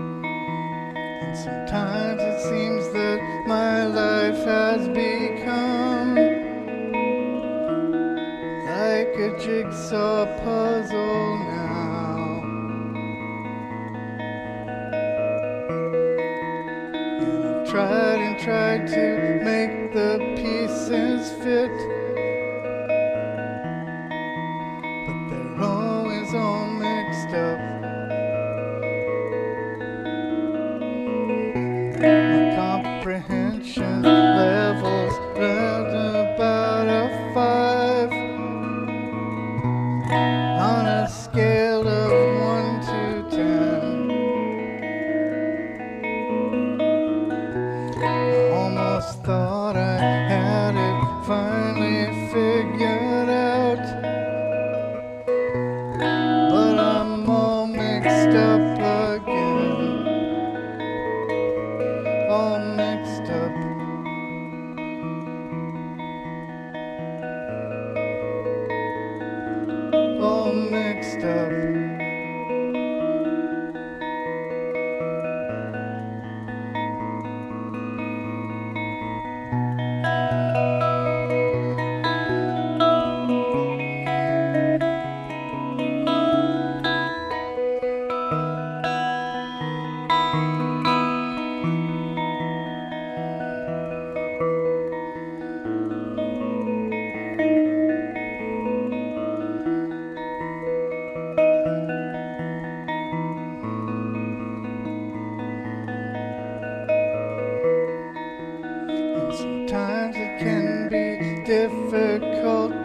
And sometimes it seems that my life has become like a jigsaw puzzle now. And I've tried and tried to make the pieces fit, but they're always all mixed up. My comprehension levels at about a 5 on a scale of 1 to 10. I almost thought I had it finally figured out, but I'm all mixed up again. All mixed up. All mixed up.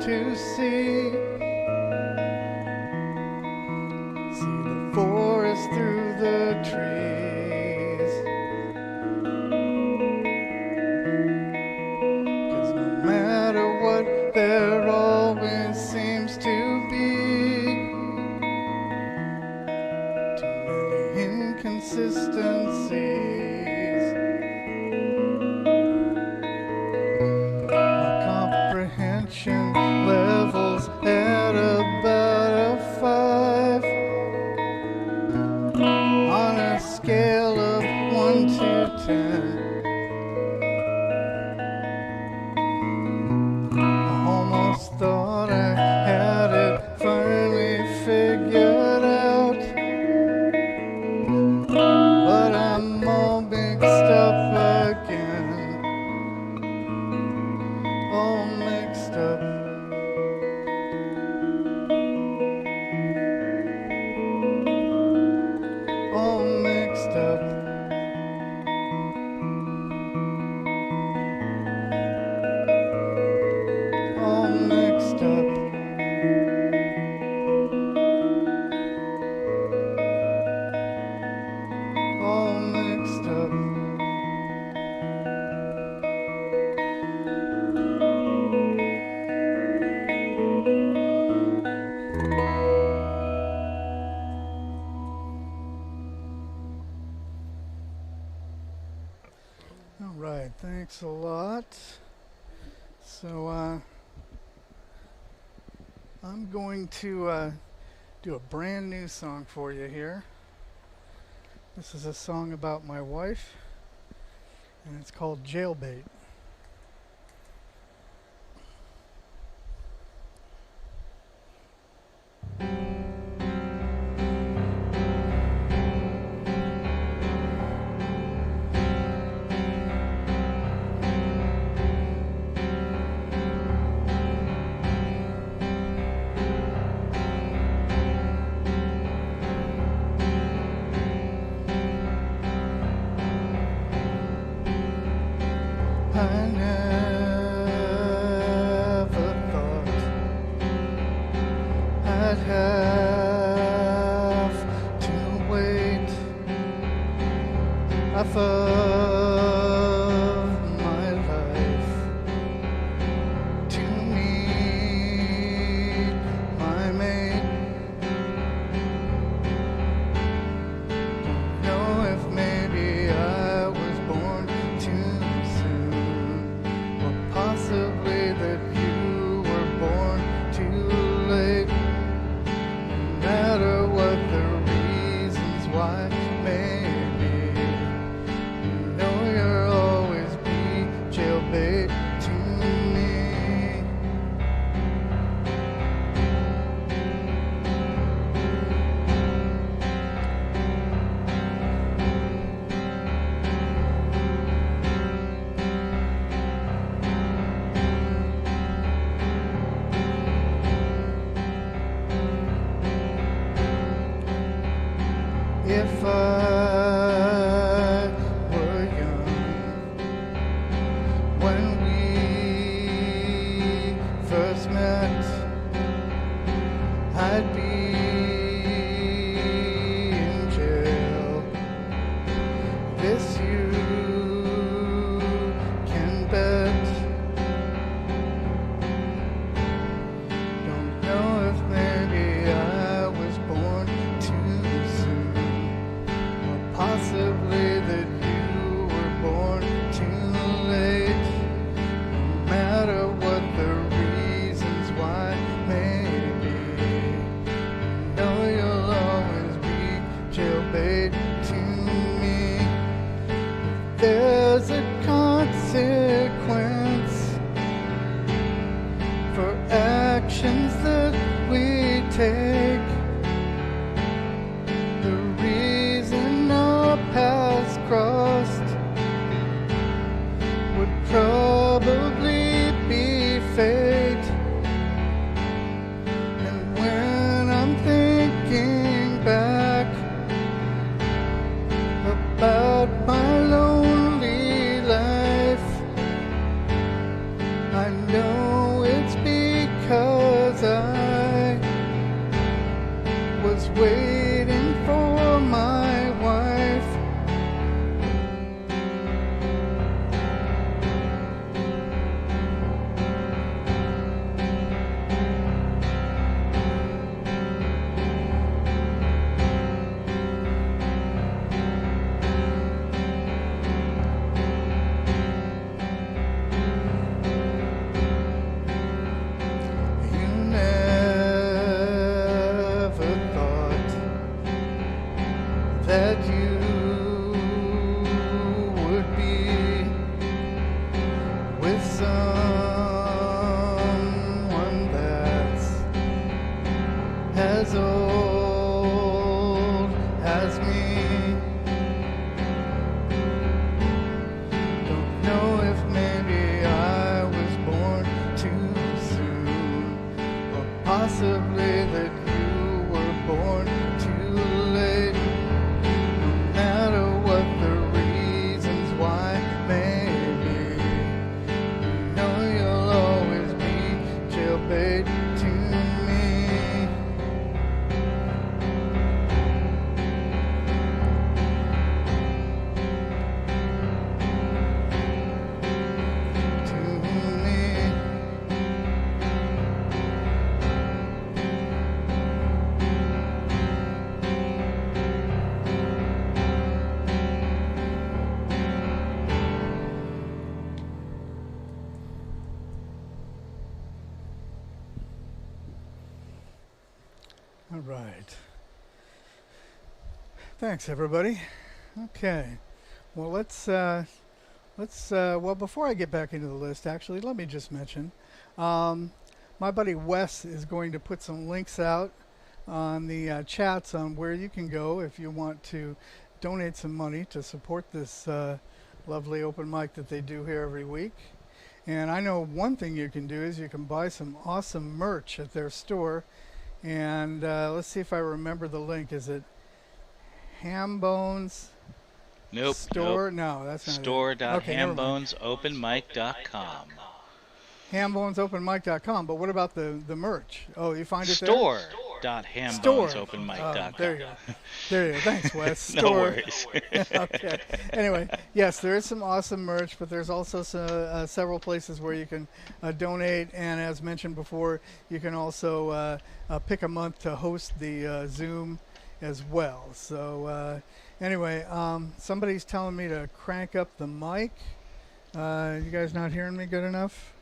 to see. See the forest through the trees. 'Cause no matter what, there always seems to be too many inconsistencies. My comprehension levels at about a 5 on a scale of 1 to 10. I almost thought I had it finally figured out, but I'm all mixed up again. All mixed up. All mixed up. All mixed up. All mixed up. All right, thanks a lot. So I'm going to do a brand new song for you here. This is a song about my wife, and it's called Jailbait. I never thought I'd have to wait. I thought my life to meet my mate. Don't know if maybe I was born too soon, or possibly that you were born too late. No matter what the reasons why may be, you know you'll always be jailbait to me. If I were young when we first met, I'd be in jail. This you can bet. Don't know if maybe I was born too soon, or possibly that you were born too late. No matter what the reasons why may be, you know you'll always be jailbait to me. There's a consequence for actions that we take. The reason our paths crossed would probably be fate. And when I'm thinking back about my lonely life, I know it's because was waiting for my wife. You never thought that you would be with someone that's as old as me. Don't know if maybe I was born too soon, or possibly that you were born too late. No matter what the reasons why may be, you know you'll always be jailbait to me. To me. All right. Thanks, everybody. Okay. Well, well, before I get back into the list, actually, let me just mention, my buddy Wes is going to put some links out on the chats on where you can go if you want to donate some money to support this lovely open mic that they do here every week. And I know one thing you can do is you can buy some awesome merch at their store. And let's see if I remember the link. Is it Hambone's Nope. store? Nope. No, that's not it. Store.hambonesopenmic.com. Hambonesopenmic.com. But what about the merch? Oh, you find it there? Store.hambonesopenmic.com. There you go. There you go. Thanks, Wes. No Store. worries. Okay. Anyway, yes, there is some awesome merch, but there's also several places where you can donate. And as mentioned before, you can also pick a month to host the Zoom as well. So anyway, somebody's telling me to crank up the mic. You guys not hearing me good enough?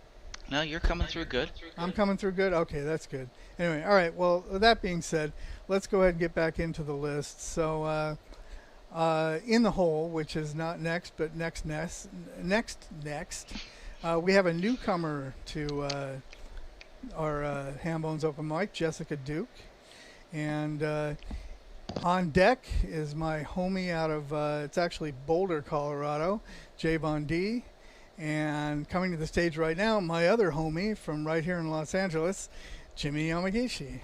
No, you're coming through good. I'm coming through good? Okay, that's good. Anyway, all right. Well, with that being said, let's go ahead and get back into the list. So in the hole, which is not next, but next, we have a newcomer to our Hambone's Open Mic, Jessica Duke. And on deck is my homie out of, it's actually Boulder, Colorado, Javon D. And coming to the stage right now, my other homie from right here in Los Angeles, Jimmy Yamagishi.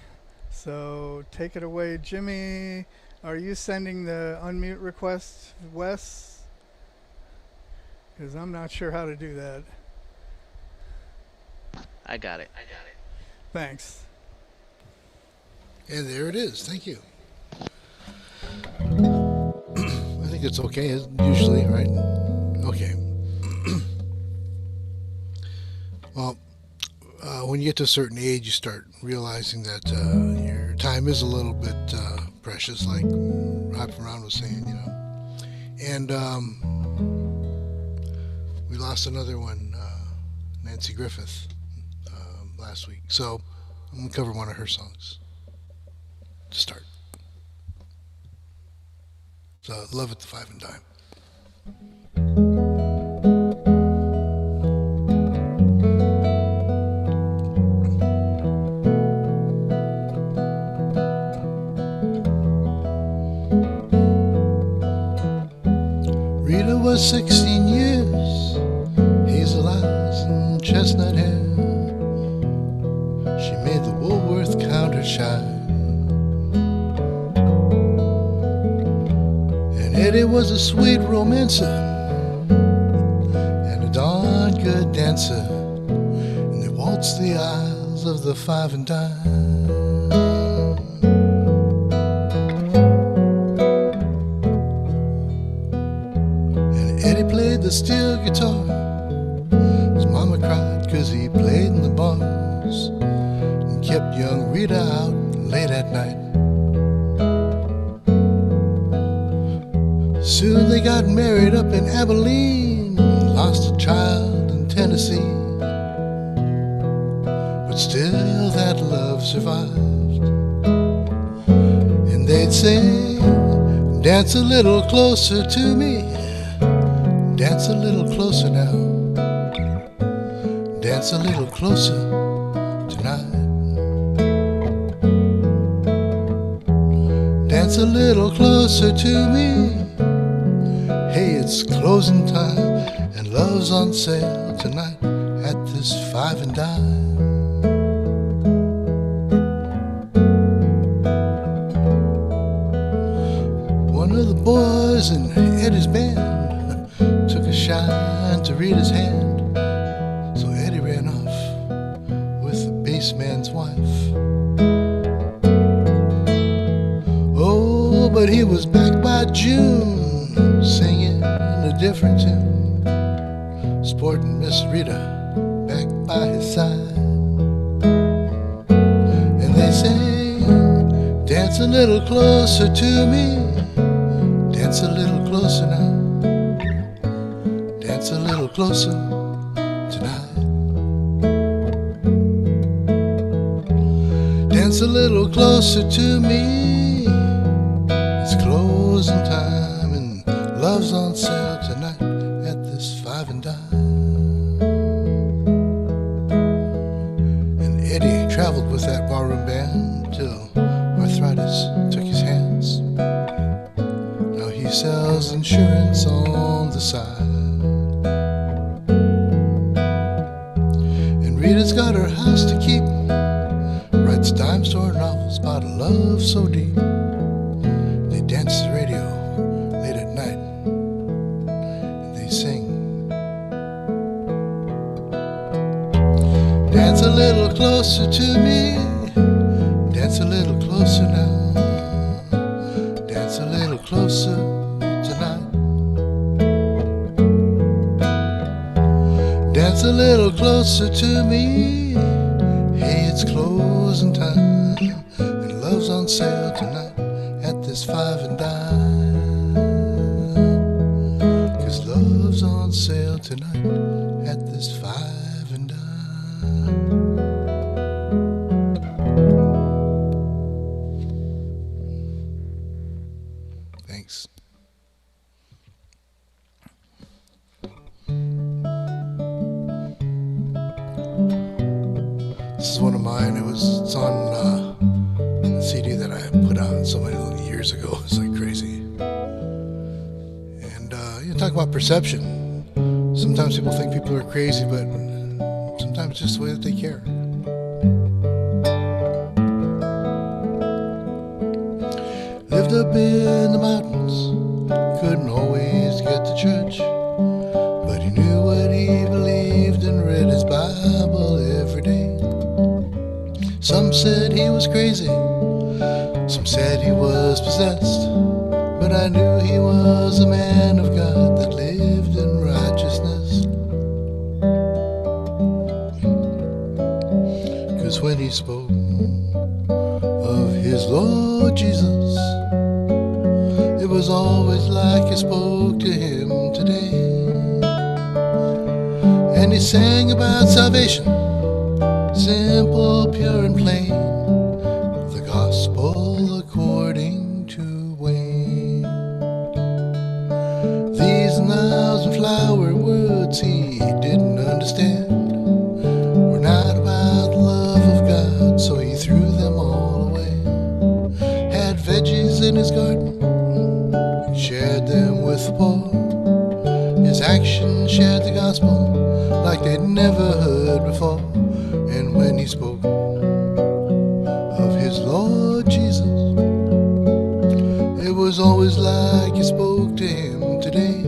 So take it away, Jimmy. Are you sending the unmute request, Wes? Because I'm not sure how to do that. I got it. Thanks. And there it is. Thank you. I think it's okay, usually, right? Okay. Well, when you get to a certain age, you start realizing that your time is a little bit precious, like Rob Ferran was saying, you know. And we lost another one, Nancy Griffith, last week. So I'm going to cover one of her songs to start. So Love at the Five and Dime. Rita was 16 years, hazel eyes and chestnut hair. She made the Woolworth counter shine. And Eddie was a sweet romancer and a darn good dancer. And they waltzed the aisles of the Five and Dime. steel guitar. His mama cried 'cause he played in the bars and kept young Rita out late at night. Soon they got married up in Abilene, lost a child in Tennessee, but still that love survived. And they'd sing, dance a little closer to me, dance a little closer now, dance a little closer tonight. Dance a little closer to me. Hey, it's closing time and love's on sale tonight at this 5 and dime. One of the boys in Eddie's band took a shine to Rita's hand, so Eddie ran off with the bassman's wife. Oh, but he was back by June, singing a different tune, sporting Miss Rita back by his side. And they sang, dance a little closer to me, dance a little closer now, dance a little closer tonight. Dance a little closer to me, it's closing time and love's on sale tonight at this 5 and dime. And Eddie traveled with that barroom band till arthritis took his hands. Now he sells insurance on the side. And Rita's got her house to keep, writes dime store novels about a love so deep. They dance the radio late at night, and they sing. Dance a little closer to me, dance a little closer now, dance a little closer tonight. Dance a little closer to me, hey, it's closing time, and love's on sale tonight at this 5 and dime. 'Cause love's on sale tonight at this 5 and dime. Thanks. This is one of mine. It's on a CD that I put out so many years ago. It's like crazy. And you talk about perception. Sometimes people think people are crazy, but sometimes it's just the way that they care. Lived up in the mountains, couldn't always get to church, but he knew what he believed and read his Bible every day. Some said he was crazy, some said he was possessed, but I knew he was a man of God that lived in righteousness. 'Cause when he spoke of his Lord Jesus, it was always like he spoke to him today. And he sang about salvation, simple, pure and plain, the gospel according to Wayne. These and thous and flower words he didn't understand were not about the love of God, so he threw them all away. Had veggies in his garden, shared them with the poor. His actions shared the gospel like they'd never heard before. And when he spoke of his Lord Jesus, it was always like he spoke to him today.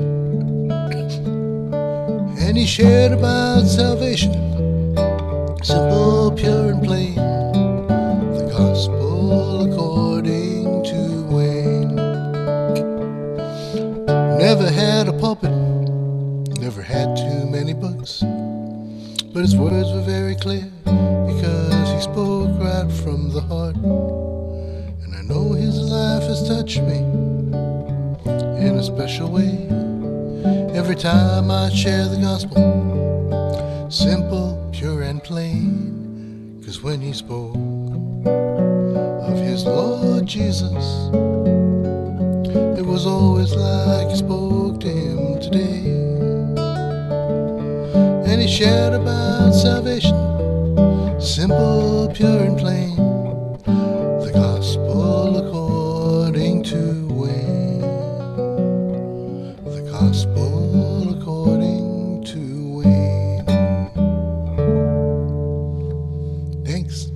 And he shared about salvation, simple, pure and plain, the gospel according to Wayne. Never had a pulpit, but his words were very clear because he spoke right from the heart. And I know his life has touched me in a special way. Every time I share the gospel, simple, pure and plain, 'cause when he spoke of his Lord Jesus, it was always like he spoke to him today. And he shared about salvation, simple, pure and plain, the gospel according to Wayne, the gospel according to Wayne. Thanks.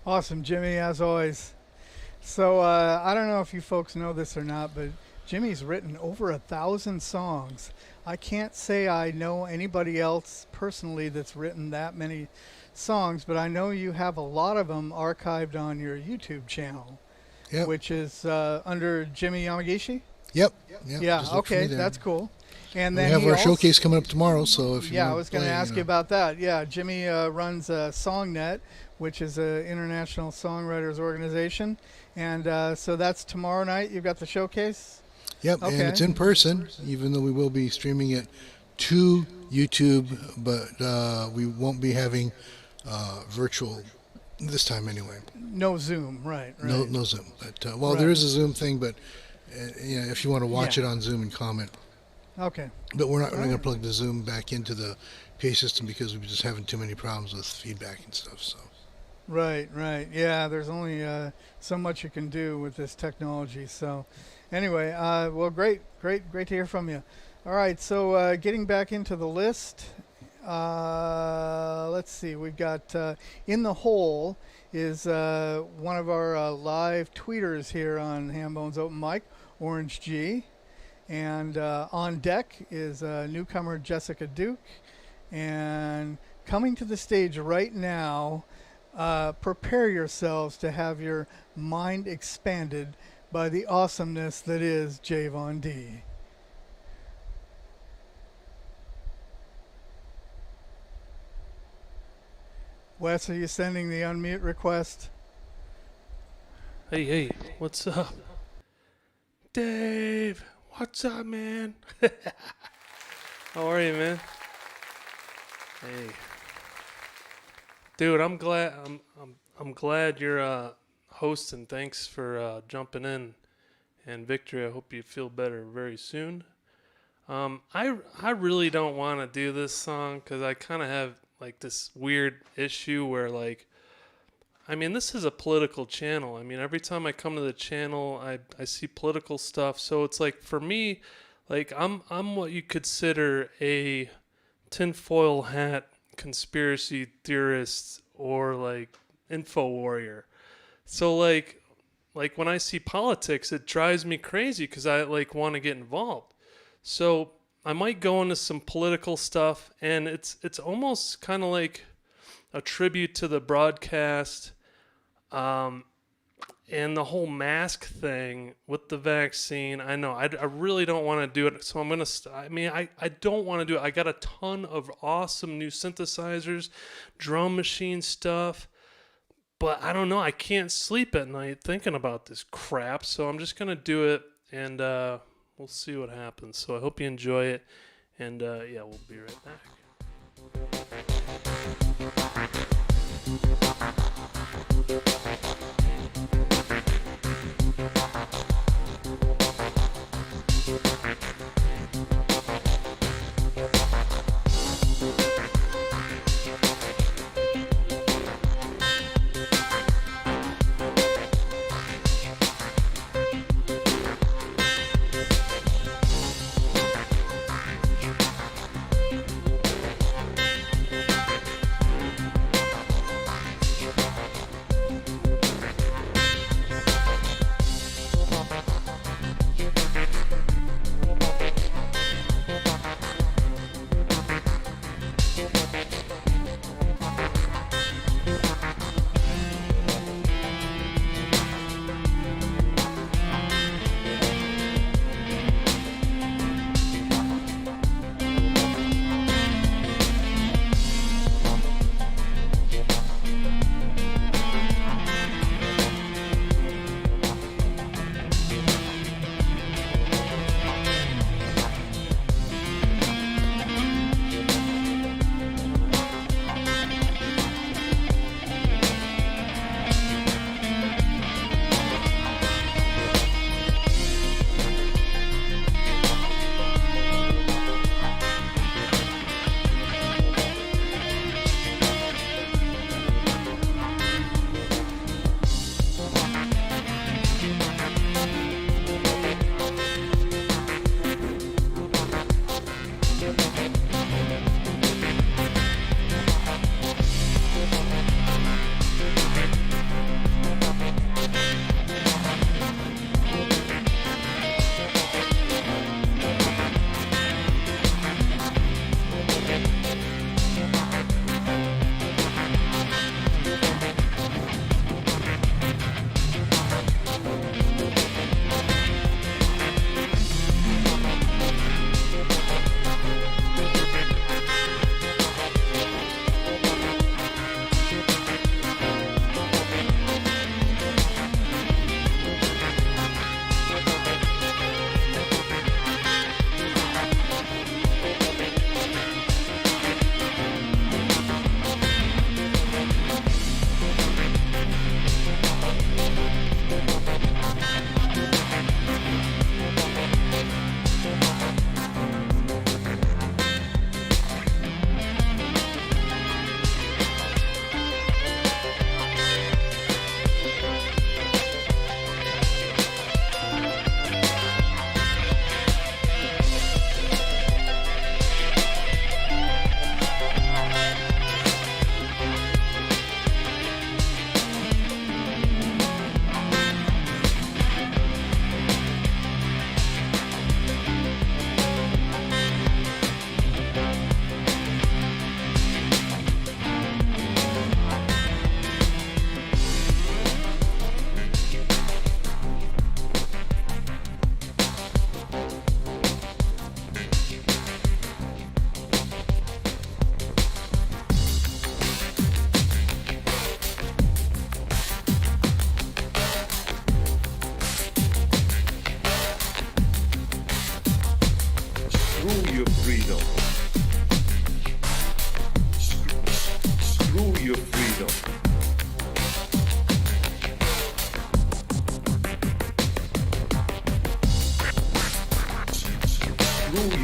Awesome, Jimmy, as always. So I don't know if you folks know this or not, but Jimmy's written over 1,000 songs. I can't say I know anybody else personally that's written that many songs, but I know you have a lot of them archived on your YouTube channel, Yep. which is under Jimmy Yamagishi. Yep. Yeah, Just look for me okay, there. that's cool. And We then have he our also- showcase coming up tomorrow, so if you Yeah, I want was to going to play, ask you about that. Yeah, Jimmy runs SongNet, which is an international songwriters organization. And so that's tomorrow night. You've got the showcase? Yep, Okay. and it's in person, even though we will be streaming it to YouTube, but we won't be having virtual this time anyway. No Zoom, right. No Zoom. But well, Right. there is a Zoom thing, but if you want to watch Yeah. it on Zoom and comment. Okay. But we're not going to plug the Zoom back into the PA system because we're just having too many problems with feedback and stuff. So. Right. Yeah, there's only so much you can do with this technology. So anyway, well, great to hear from you. All right, so getting back into the list, let's see. We've got In the Hole is one of our live tweeters here on Hambone's Open Mic, Orange G. And on deck is newcomer Jessica Duke. And coming to the stage right now, prepare yourselves to have your mind expanded by the awesomeness that is Javon D. Wes, are you sending the unmute request? Hey, what's up? Dave, what's up, man? How are you, man? Hey. Dude, I'm glad you're hosting. Thanks for jumping in. And Victory, I hope you feel better very soon. I really don't want to do this song because I kind of have like this weird issue where this is a political channel. I mean, every time I come to the channel, I see political stuff. So it's like for me, like I'm what you consider a tinfoil hat conspiracy theorist or like info warrior. So like when I see politics, it drives me crazy because I like want to get involved. So I might go into some political stuff, and it's almost kind of like a tribute to the broadcast and the whole mask thing with the vaccine. I know I really don't want to do it, so I'm gonna. I don't want to do it. I got a ton of awesome new synthesizers, drum machine stuff, but I don't know. I can't sleep at night thinking about this crap, so I'm just gonna do it, and we'll see what happens. So I hope you enjoy it, and yeah, we'll be right back.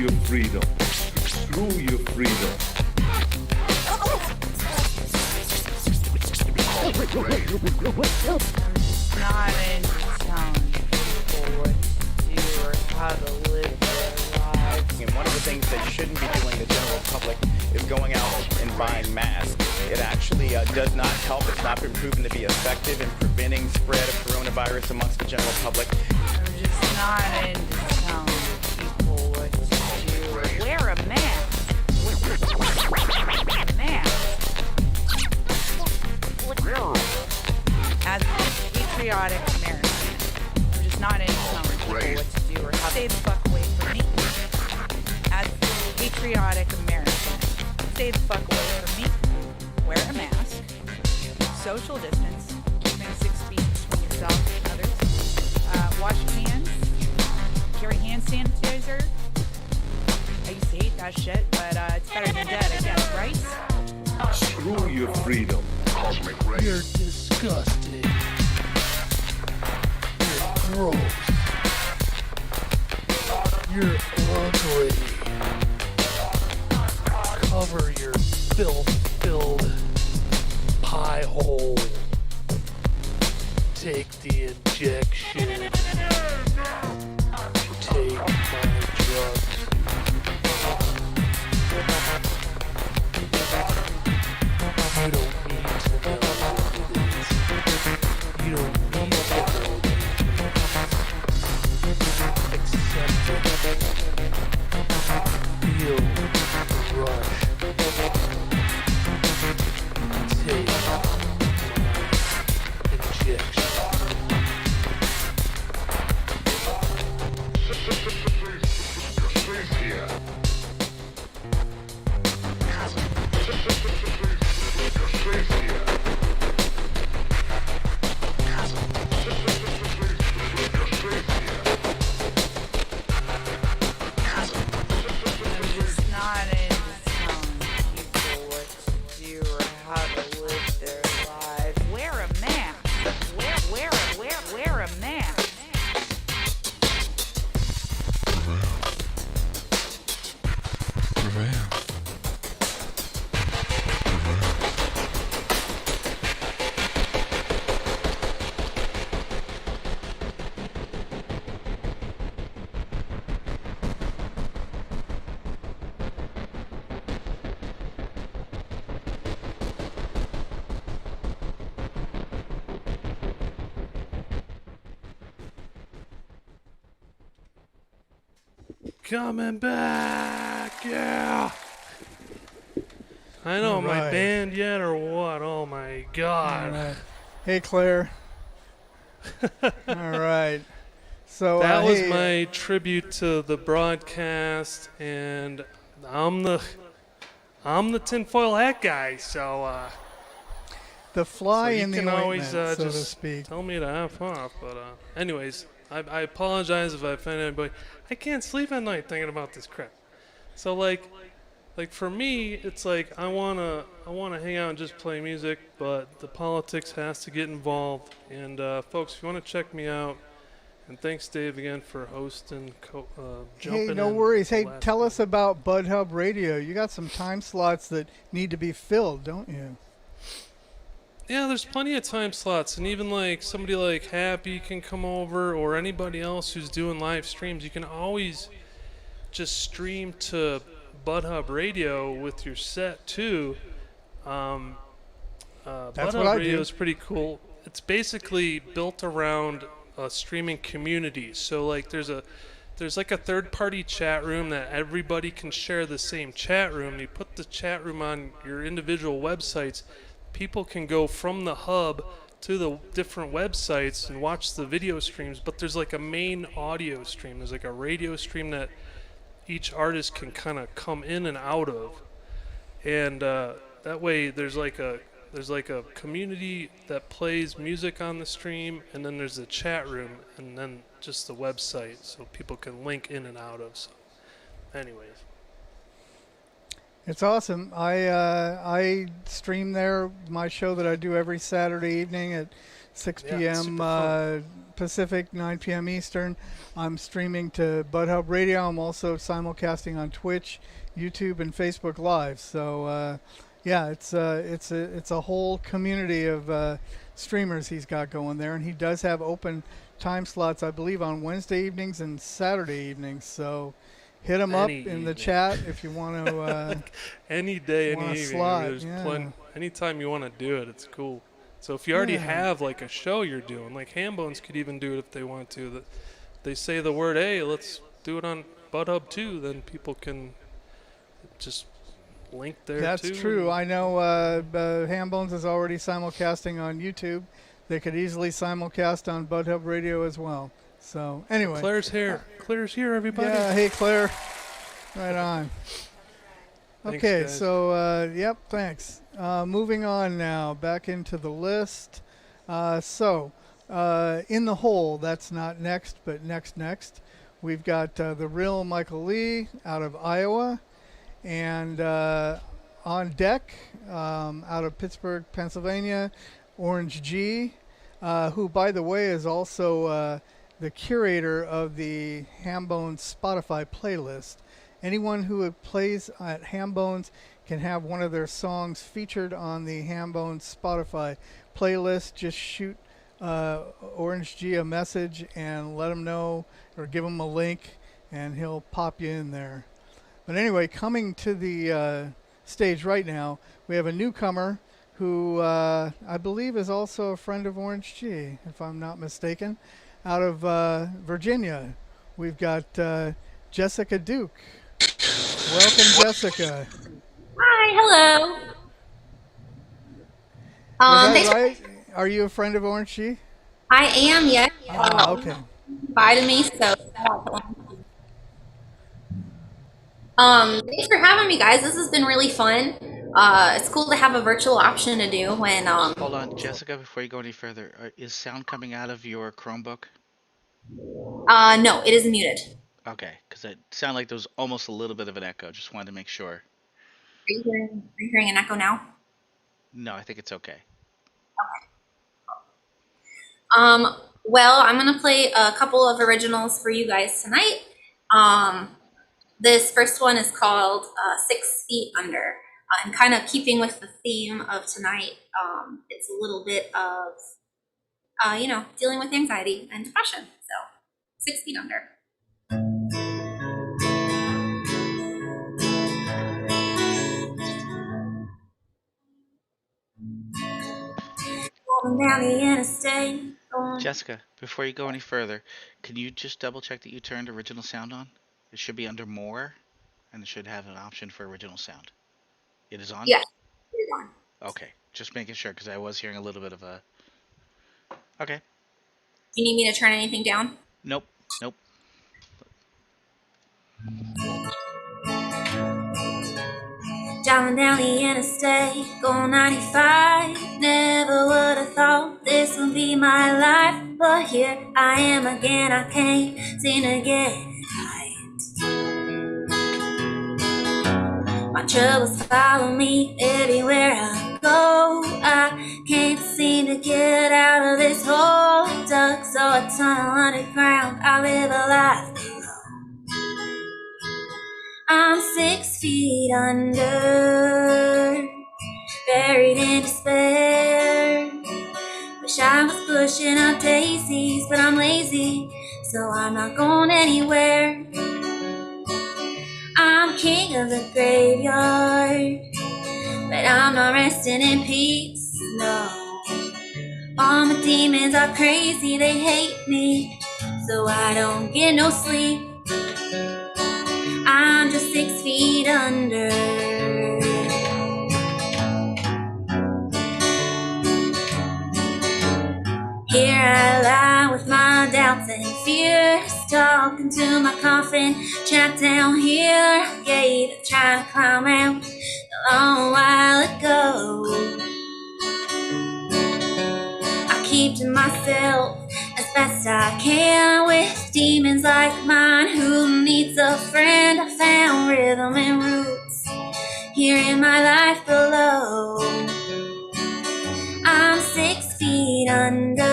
your freedom. Screw your freedom. Not into telling people what to do or how to live their lives. And one of the things they shouldn't be doing, the general public, is going out and buying masks. It actually does not help. It's not been proven to be effective in preventing spread of coronavirus amongst the general public. I'm just not into telling people what to do or wear a mask. As a patriotic American, I'm just not into telling people what to do or how. Stay the fuck away from me. As a patriotic American, stay the fuck away from me. Wear a mask. Social distance. Keeping 6 feet between yourself and others. Wash your hands. Carry hand sanitizer. I used to hate that shit, but it's better than dead, I guess, right? Screw your freedom. You're disgusting. You're gross. You're ugly. Cover your filth-filled pie hole. Take the injection. Take my drugs. You don't need to know what it is. You don't need to know what it is. Accept it. Feel the rush. Take my injection. Coming back, yeah. I know, All my right. band yet or what? Oh my God. All right. Hey, Claire. All right. So That was hey, my tribute to the broadcast, and I'm the tinfoil hat guy. So the fly you in the can ointment, always so to just speak. tell me to F off. But anyways, I apologize if I offend anybody. I can't sleep at night thinking about this crap. So like for me, it's like I wanna hang out and just play music, but the politics has to get involved. And folks, if you want to check me out, and thanks Dave again for hosting, jumping Hey, no in worries. the Hey, last tell minute. us about Bud Hub Radio. You got some time slots that need to be filled, don't you? Yeah, there's plenty of time slots, and even like somebody like Happy can come over, or anybody else who's doing live streams. You can always just stream to Bud Hub Radio with your set too. Bud what Hub I Radio do. is pretty cool. It's basically built around a streaming community. So like there's like a third-party chat room that everybody can share the same chat room. You put the chat room on your individual websites. People can go from the hub to the different websites and watch the video streams, but there's like a main audio stream. There's like a radio stream that each artist can kind of come in and out of, and that way there's like a community that plays music on the stream, and then there's a chat room, and then just the website so people can link in and out of. So anyways, It's awesome. I stream there my show that I do every Saturday evening at 6 Yeah, p.m. super fun. Pacific, 9 p.m. Eastern. I'm streaming to Bud Hub Radio. I'm also simulcasting on Twitch, YouTube, and Facebook Live. So, yeah, it's a whole community of streamers he's got going there, and he does have open time slots, I believe, on Wednesday evenings and Saturday evenings. So, hit him up Any in the evening. chat if you want to. Any day, Want any a evening. slot, There's yeah. plenty. Anytime you want to do it, it's cool. So if you already Yeah. have like a show you're doing, like Hambones could even do it if they want to. That they say the word, "Hey, let's do it on Bud Hub too." Then people can just link there That's too. true. I know Hambones is already simulcasting on YouTube. They could easily simulcast on Bud Hub Radio as well. So anyway. Claire's here. Claire's here, everybody. Yeah, hey Claire. Right on. Thanks, Okay, guys. so yep, thanks. Moving on now, back into the list. In the hole, that's not next, but next. We've got the real Michael Lee out of Iowa, and on deck out of Pittsburgh, Pennsylvania, Orange G, who, by the way, is also the curator of the Hambone Spotify playlist. Anyone who plays at Hambones can have one of their songs featured on the Hambone Spotify playlist. Just shoot Orange G a message and let him know, or give him a link, and he'll pop you in there. But anyway, coming to the stage right now, we have a newcomer who I believe is also a friend of Orange G, if I'm not mistaken, out of Virginia. We've got Jessica Duke. Welcome, Jessica. Hi, hello. Was Thanks that right? Are you a friend of Orange G? I am, yes. Ah, okay. Invited me, so. Thanks for having me, guys. This has been really fun. It's cool to have a virtual option to do when. Hold on, Jessica, before you go any further, is sound coming out of your Chromebook? No, it is muted. Okay, because it sounded like there was almost a little bit of an echo. Just wanted to make sure. Are you hearing an echo now? No, I think it's okay. Well, I'm gonna play a couple of originals for you guys tonight. This first one is called 6 Feet Under. And kind of keeping with the theme of tonight, it's a little bit of, dealing with anxiety and depression. So, 6 Feet Under. Down the interstate. Jessica, before you go any further, can you just double check that you turned original sound on? It should be under more, and it should have an option for original sound. It is on? Yes, it is on. Okay, just making sure, because I was hearing a little bit of a... Okay. Do you need me to turn anything down? Nope. Driving down the interstate, going 95. Never would have thought this would be my life, but here I am again. I can't seem to get it right. My troubles follow me everywhere I go. I can't seem to get out of this hole. Dug so a tunnel underground. I live a life below. I'm 6 feet under, buried in despair. Wish I was pushing up daisies, but I'm lazy, so I'm not going anywhere. I'm king of the graveyard, but I'm not resting in peace, no. All my demons are crazy, they hate me, so I don't get no sleep. I'm just 6 feet under. Here I lie with my doubts and fears, talking to my coffin, trapped down here. Gate trying to climb out a long while ago. I keep to myself as best I can with demons like mine. Who needs a friend? I found rhythm and roots here in my life below. I'm 6 feet under,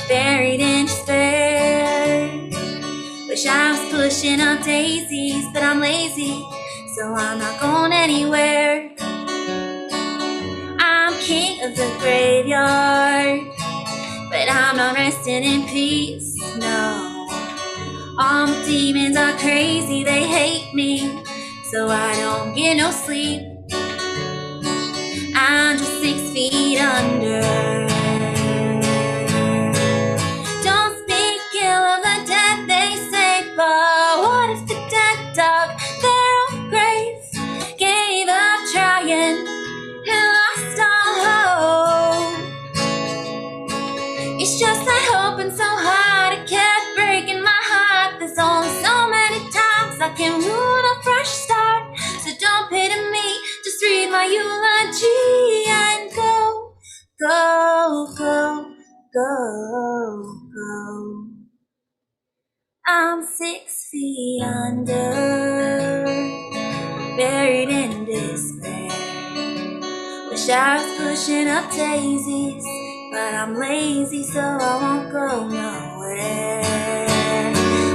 buried in despair. Wish I was pushing up daisies, but I'm lazy, so I'm not going anywhere. I'm king of the graveyard, but I'm not resting in peace, no. All my demons are crazy, they hate me, so I don't get no sleep. I'm just 6 feet under. Don't speak ill of the dead, they say, but what if the dead dug their own grave? Gave up trying and lost all hope. It's just that hoping so hard, it kept breaking my heart. There's only so many times I can ruin a fresh start. So don't pity me, just read my eulogy and go, go, go, go, go. I'm 6 feet under, buried in despair. Wish I was pushing up daisies, but I'm lazy, so I won't go nowhere.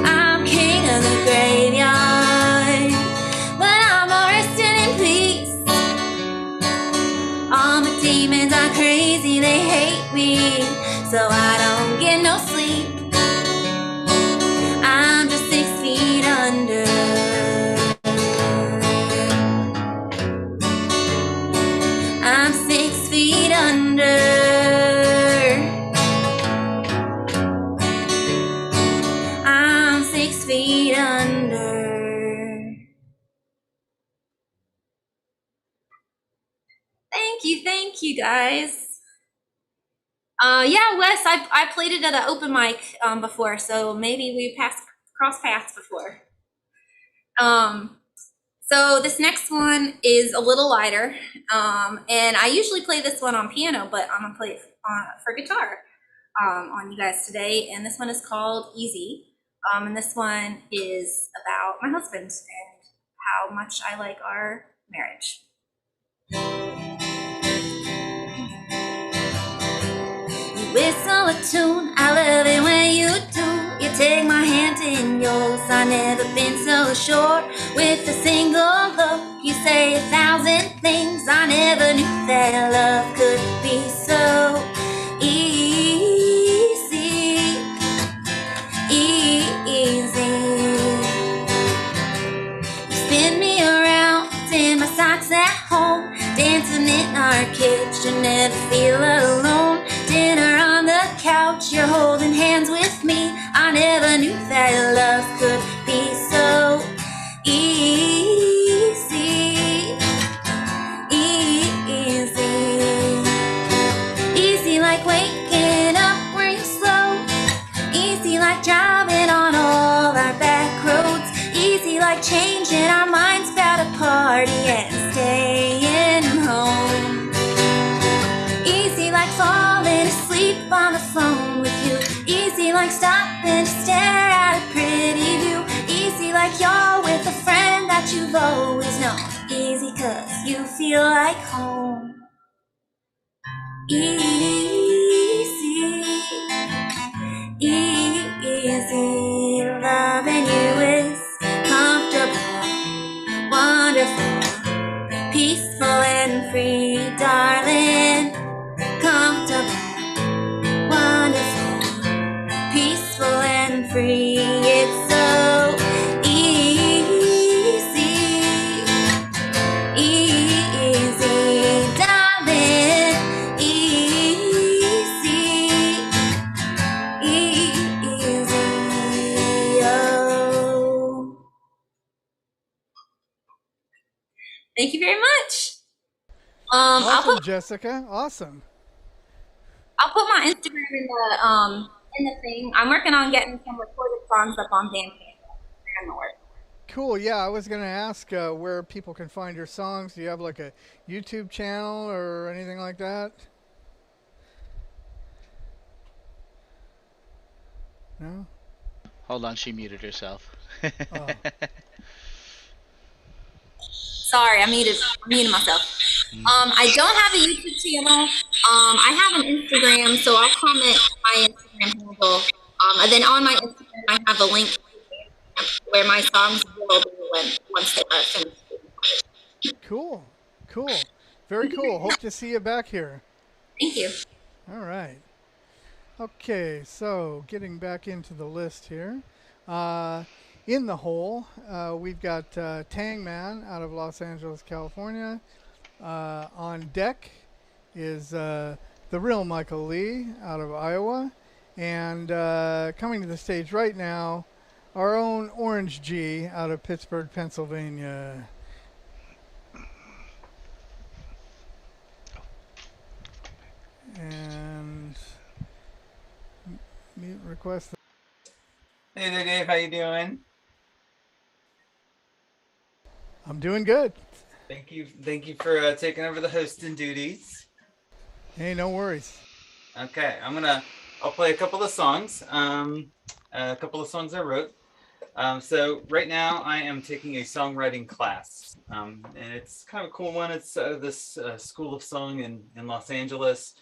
I'm king of the graveyard, but I'm not resting in peace. All my demons are crazy, they hate me, so I don't get no sleep. I'm just 6 feet under. I'm 6 feet under. I'm 6 feet under. Thank you guys. Yeah, Wes, I played it at an open mic before, so maybe we cross paths before. So this next one is a little lighter, and I usually play this one on piano, but I'm gonna play it for guitar on you guys today. And this one is called Easy, and this one is about my husband and how much I like our marriage. You whistle a tune, I love it when you do. You take my hand in yours, I've never been so sure. With a single look, you say 1,000 things. I never knew that love could be so easy, easy. You spin me around in my socks at home, dancing in our kitchen, never feel alone. Dinner on the couch, you're holding hands with me. I never knew that love could be so easy, easy. Easy like waking up real slow, easy like driving on all our back roads, easy like changing our minds about a party and staying home, easy like falling asleep on the phone with you, easy like stopping to stare at a pretty view, easy like you're with a friend that you've always known, easy cause you feel like home. Easy, easy, loving you is comfortable, wonderful, peaceful and free, darling. Comfortable, wonderful, peaceful and free. It's so easy, easy, darling. Easy, easy, oh. Thank you very much. Awesome, Jessica. Awesome. I'll put my Instagram in the thing. I'm working on getting some recorded songs up on Bandcamp. They're gonna work. Cool. Yeah, I was going to ask where people can find your songs. Do you have like a YouTube channel or anything like that? No? Hold on, she muted herself. Oh. Sorry, I muted myself. I don't have a YouTube channel. I have an Instagram, so I'll comment my Instagram handle. And then on my Instagram, I have a link where my songs will be once they are finished. Cool. Cool. Very cool. Hope to see you back here. Thank you. All right. Okay, so getting back into the list here. In the hole, we've got Tang Man out of Los Angeles, California. On deck is the real Michael Lee out of Iowa. And coming to the stage right now, our own Orange G out of Pittsburgh, Pennsylvania. And mute request. Hey there, Dave. How you doing? I'm doing good. Thank you for taking over the hosting duties. Hey, no worries. Okay, I'll play a couple of songs. A couple of songs I wrote. So right now I am taking a songwriting class, and it's kind of a cool one. It's this School of Song in Los Angeles,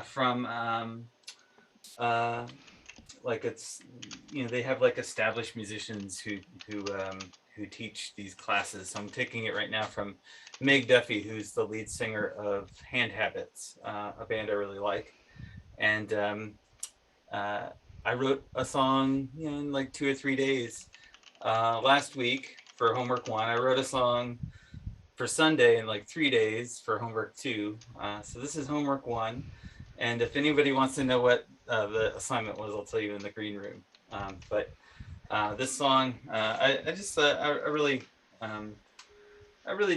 from like it's, you know, they have like established musicians who teach these classes. So I'm taking it right now from Meg Duffy, who's the lead singer of Hand Habits, a band I really like. And I wrote a song, you know, in like 2 or 3 days. Last week for homework 1, I wrote a song for Sunday in like 3 days for homework 2. So this is homework 1. And if anybody wants to know what the assignment was, I'll tell you in the green room. But this song, I really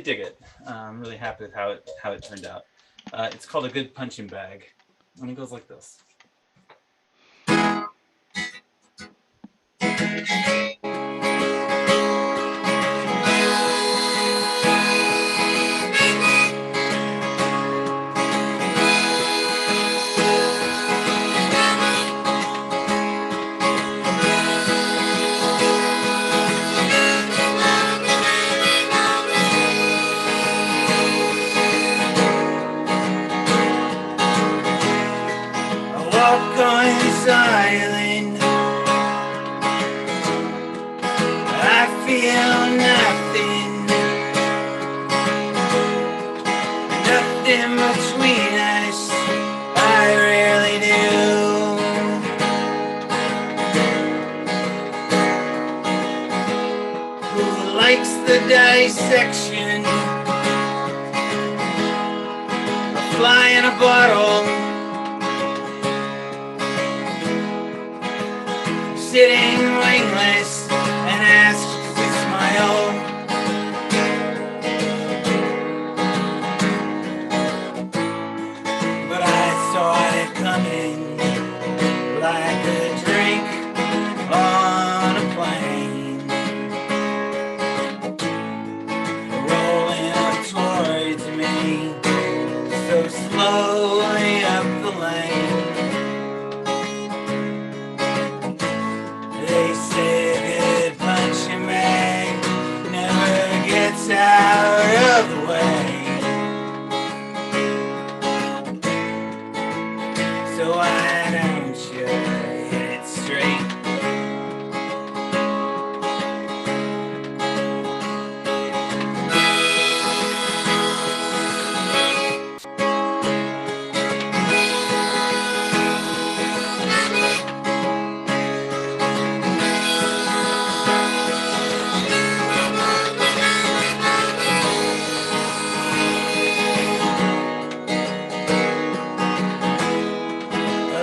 dig it. I'm really happy with how it turned out. It's called A Good Punching Bag, and it goes like this. Silent, I feel nothing between us, I really do. Who likes the dissection? A fly in a bottle, sitting wingless and asks to smile. But I saw it coming like a drink on a plane, rolling up towards me so slowly up the lane. They say a good punching bag never gets out of the way. So why don't you hit it straight?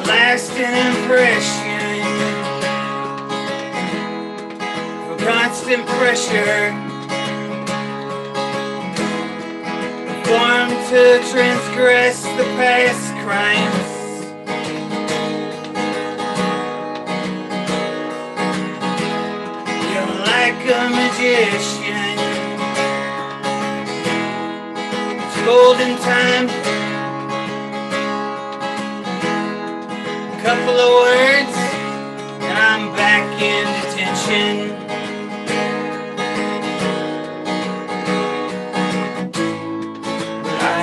Lasting impression for constant pressure, formed to transgress the past crimes. You're like a magician, it's golden time. Couple of words and I'm back in detention. But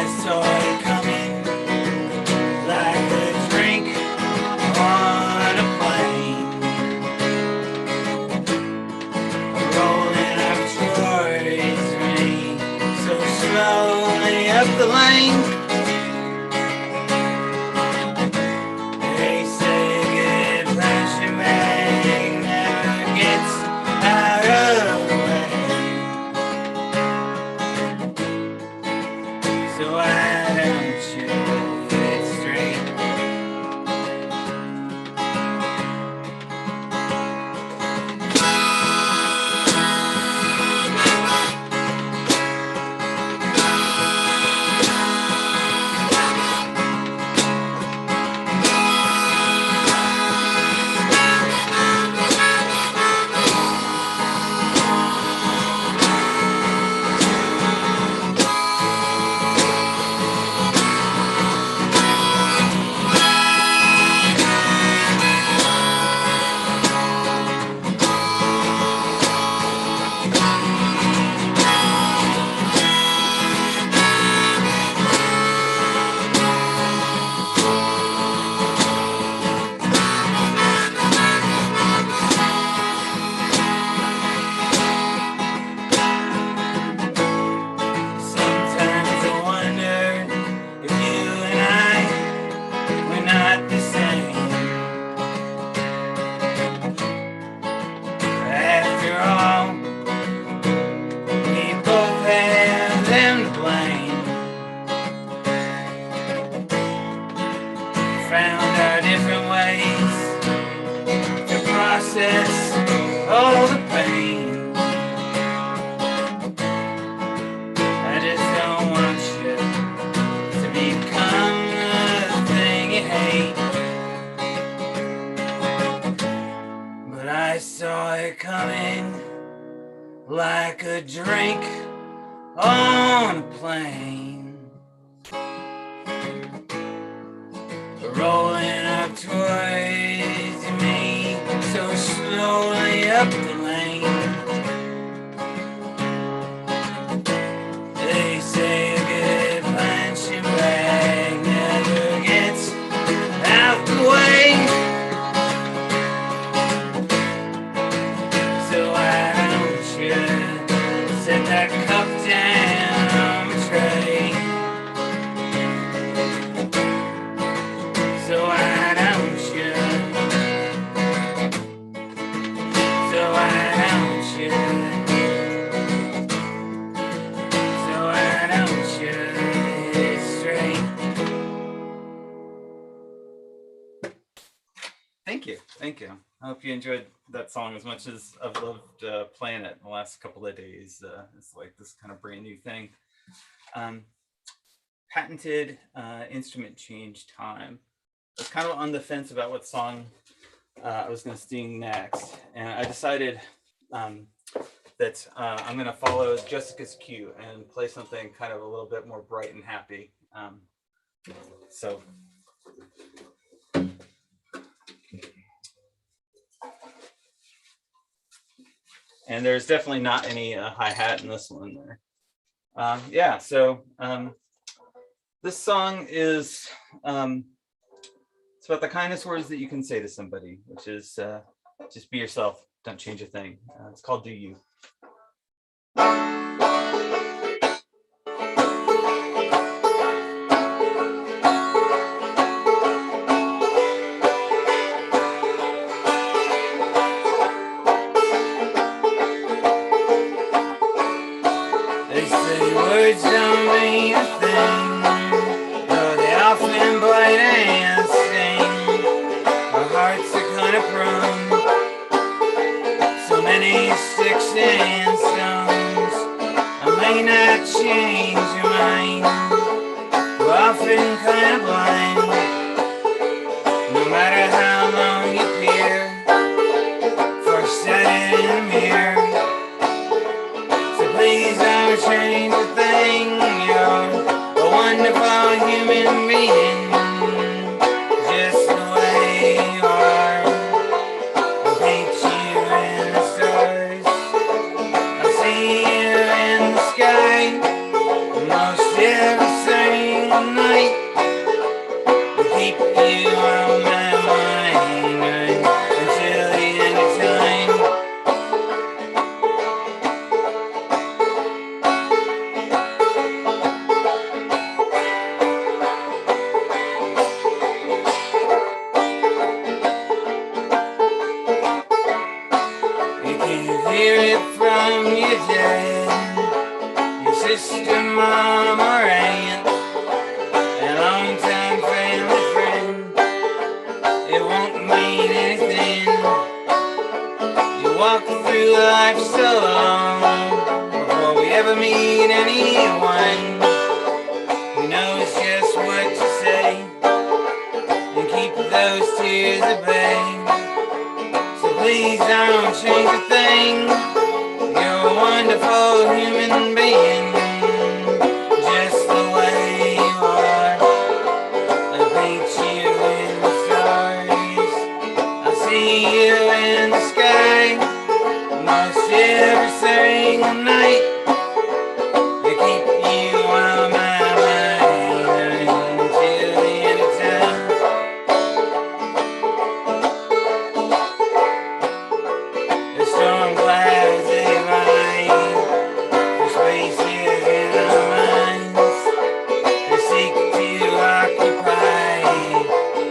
different ways to process all the pain. I just don't want you to become the thing you hate. But I saw it coming like a drink on a plane, rolling up towards me so slowly up the lane. They say a good punching bag never gets out the way. So why don't you set that cup down on the tray? So why don't you? So why don't you? So why don't you hit it straight? Thank you, thank you. I hope you enjoyed that song as much as I've loved playing it the last couple of days. It's like this kind of brand new thing. Patented instrument change time. I was kind of on the fence about what song I was going to sing next, and I decided that I'm going to follow Jessica's cue and play something kind of a little bit more bright and happy. So. And there's definitely not any hi-hat in this one there. Yeah, so this song is, it's about the kindest words that you can say to somebody, which is just be yourself, don't change a thing. It's called Do You. They say words don't mean a thing, though they often bite and sting. Our hearts are kind of prone, so many sticks and stones. I may not change your mind, we're often kind of blind. No matter how long you peer, first set in the mirror. So please don't change a thing, you're a wonderful human being, just the way you are. I'll paint you in the stars, I'll see you in the sky, most every single night. I'll keep you on my mind right until the end of time. You can hear it from your dad, your sister, mom, or aunt, a long-time family friend. It won't mean anything. You walk through life so long before we ever meet anyone who knows just what to say and keep those tears at bay. So please don't change a thing. You're a wonderful human being, just the way you are. I'll paint you in the stars, I'll see you in the sky, most every single night. I keep you on my mind until the end of time. The storm clouds they rise, the spaces in our minds, they seek to occupy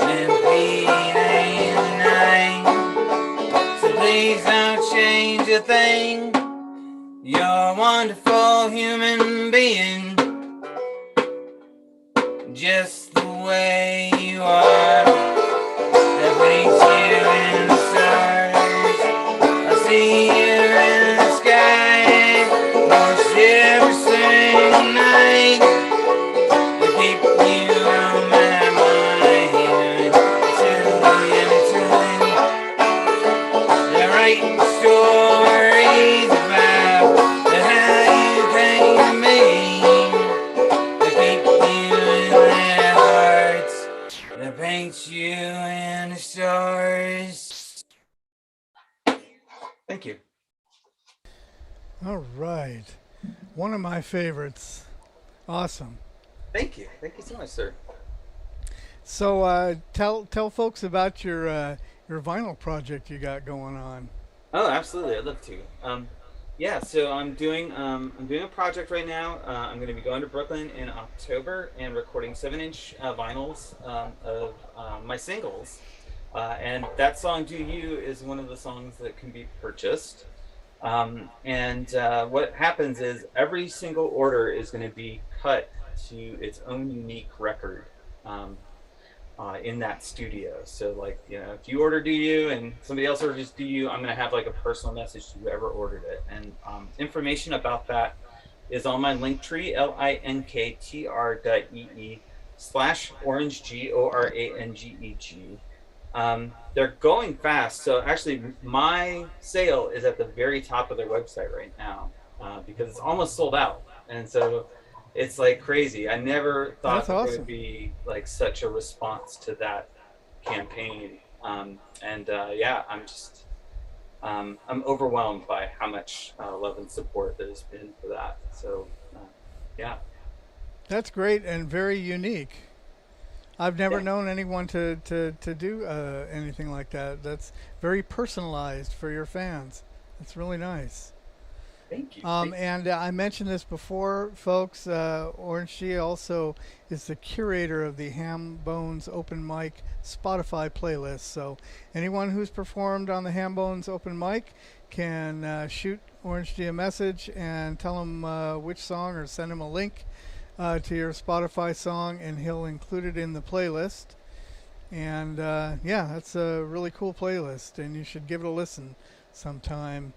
and feed and night. So please don't change a thing. You're a wonderful human being, just the way you are. you and the stars. Thank you. All right. One of my favorites. Awesome. Thank you. Thank you so much, sir. So tell folks about your vinyl project you got going on. Oh, absolutely. I'd love to. Yeah, so I'm doing a project right now. I'm going to be going to Brooklyn in October and recording 7-inch vinyls of my singles. And that song "Do You" is one of the songs that can be purchased. And what happens is every single order is going to be cut to its own unique record. In that studio. So like, if you order "Do You" and somebody else orders "Do You," I'm going to have like a personal message to whoever ordered it. And information about that is on my Linktree, linktr.ee/orangeg, ORANGEG. They're going fast. So actually my sale is at the very top of their website right now because it's almost sold out. And so it's like crazy. I never thought there would be like such a response to that campaign. Yeah, I'm overwhelmed by how much love and support there's been for that. So, yeah. That's great and very unique. I've never known anyone to do anything like that. That's very personalized for your fans. That's really nice. Thank you. And I mentioned this before, folks. Orange G also is the curator of the Hambone's Open Mic Spotify playlist. So anyone who's performed on the Hambone's Open Mic can shoot Orange G a message and tell him which song, or send him a link to your Spotify song, and he'll include it in the playlist. And yeah, that's a really cool playlist, and you should give it a listen sometime.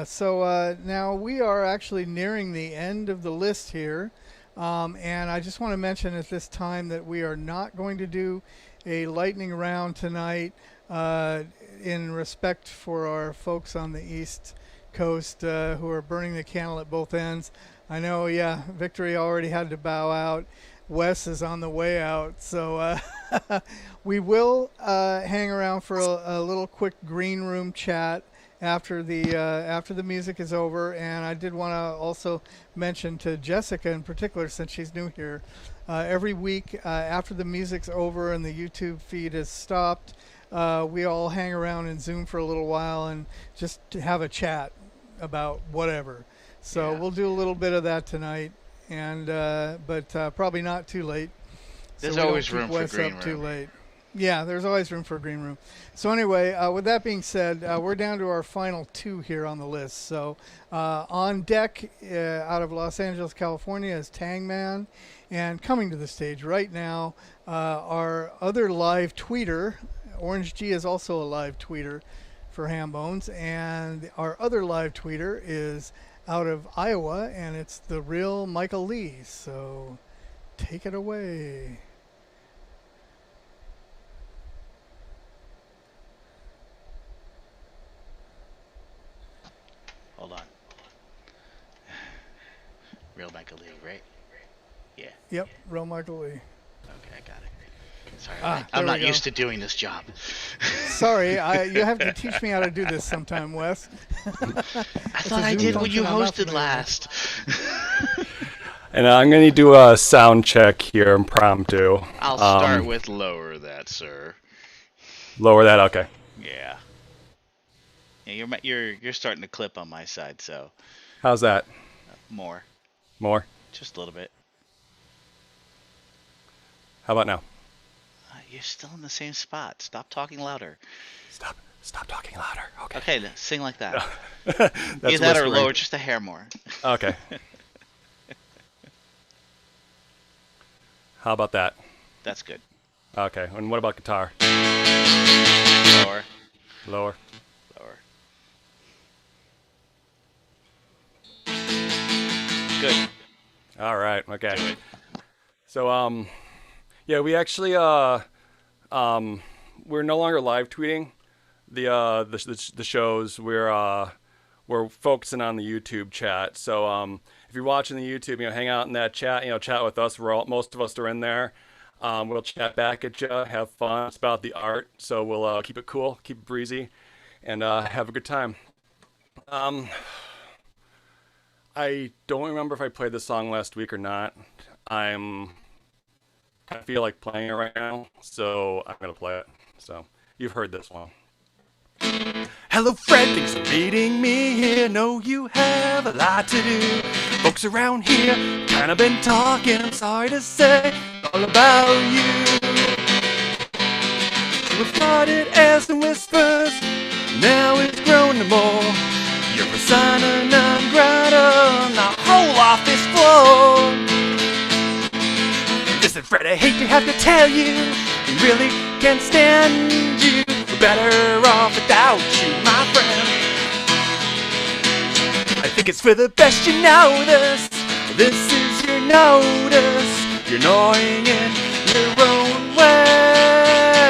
So now we are actually nearing the end of the list here, and I just want to mention at this time that we are not going to do a lightning round tonight in respect for our folks on the East Coast who are burning the candle at both ends. I know, yeah, Victory already had to bow out. Wes is on the way out, so we will hang around for a little quick green room chat after the music is over. And I did want to also mention to Jessica in particular, since she's new here, every week after the music's over and the YouTube feed has stopped, we all hang around in Zoom for a little while and just to have a chat about whatever. So we'll do a little bit of that tonight, and but probably not too late. There's always room for green room. Too late. Yeah, there's always room for a green room. So anyway, with that being said, we're down to our final two here on the list. So on deck out of Los Angeles, California is Tangman. And coming to the stage right now, our other live tweeter, Orange G is also a live tweeter for Hambones. And our other live tweeter is out of Iowa, and it's the real Michael Lee. So take it away. Hold on. Real Michael Lee, right? Yeah. Yep, real Michael Lee. Okay, I got it. Sorry, I'm not used to doing this job. Sorry, you have to teach me how to do this sometime, Wes. I thought I did when you hosted last. And I'm going to do a sound check here, impromptu. I'll start with lower that, sir. Lower that, okay. Yeah. Yeah, you're starting to clip on my side, so. How's that? More. More? Just a little bit. How about now? You're still in the same spot. Stop talking louder. Stop talking louder. Okay. Okay, then sing like that. That's Either that or whispering. lower just a hair more. Okay. How about that? That's good. Okay. And what about guitar? Lower. Lower. Lower. Good. All right. Okay. So yeah, we actually we're no longer live tweeting the shows. We're focusing on the YouTube chat. So if you're watching the YouTube, hang out in that chat. Chat with us. Most of us are in there. We'll chat back at you, have fun. It's about the art, so we'll keep it cool, keep it breezy, and have a good time. I don't remember if I played this song last week or not. I feel like playing it right now, so I'm gonna play it. So you've heard this one. Hello, Fred. Thanks for meeting me here. Know you have a lot to do. Folks around here kind of been talking. I'm sorry to say, all about you. We started as some whispers, now it's grown to more. You're persona non grata on the whole office floor. Listen, Fred, I hate to have to tell you, we really can't stand you. We're better off without you, my friend. I think it's for the best you know this. This is your notice. You're annoying in your own way.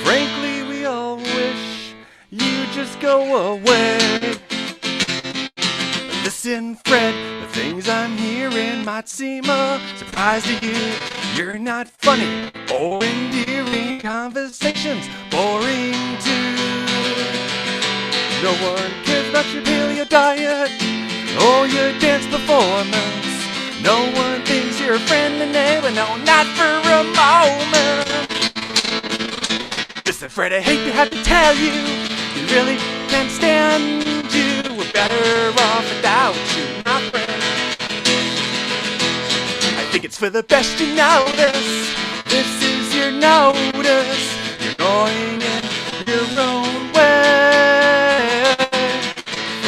Frankly, we all wish you just go away. Listen, Fred, the things I'm hearing might seem a surprise to you. You're not funny or endearing. Conversations boring too. No one cares about your paleo diet or your dance performance. No one thinks you're a friend and neighbor. No, not for a moment. Listen, Fred, I hate to have to tell you, we really can't stand you. We're better off without you, my friend. I think it's for the best you know this. This is your notice. You're going in your own way.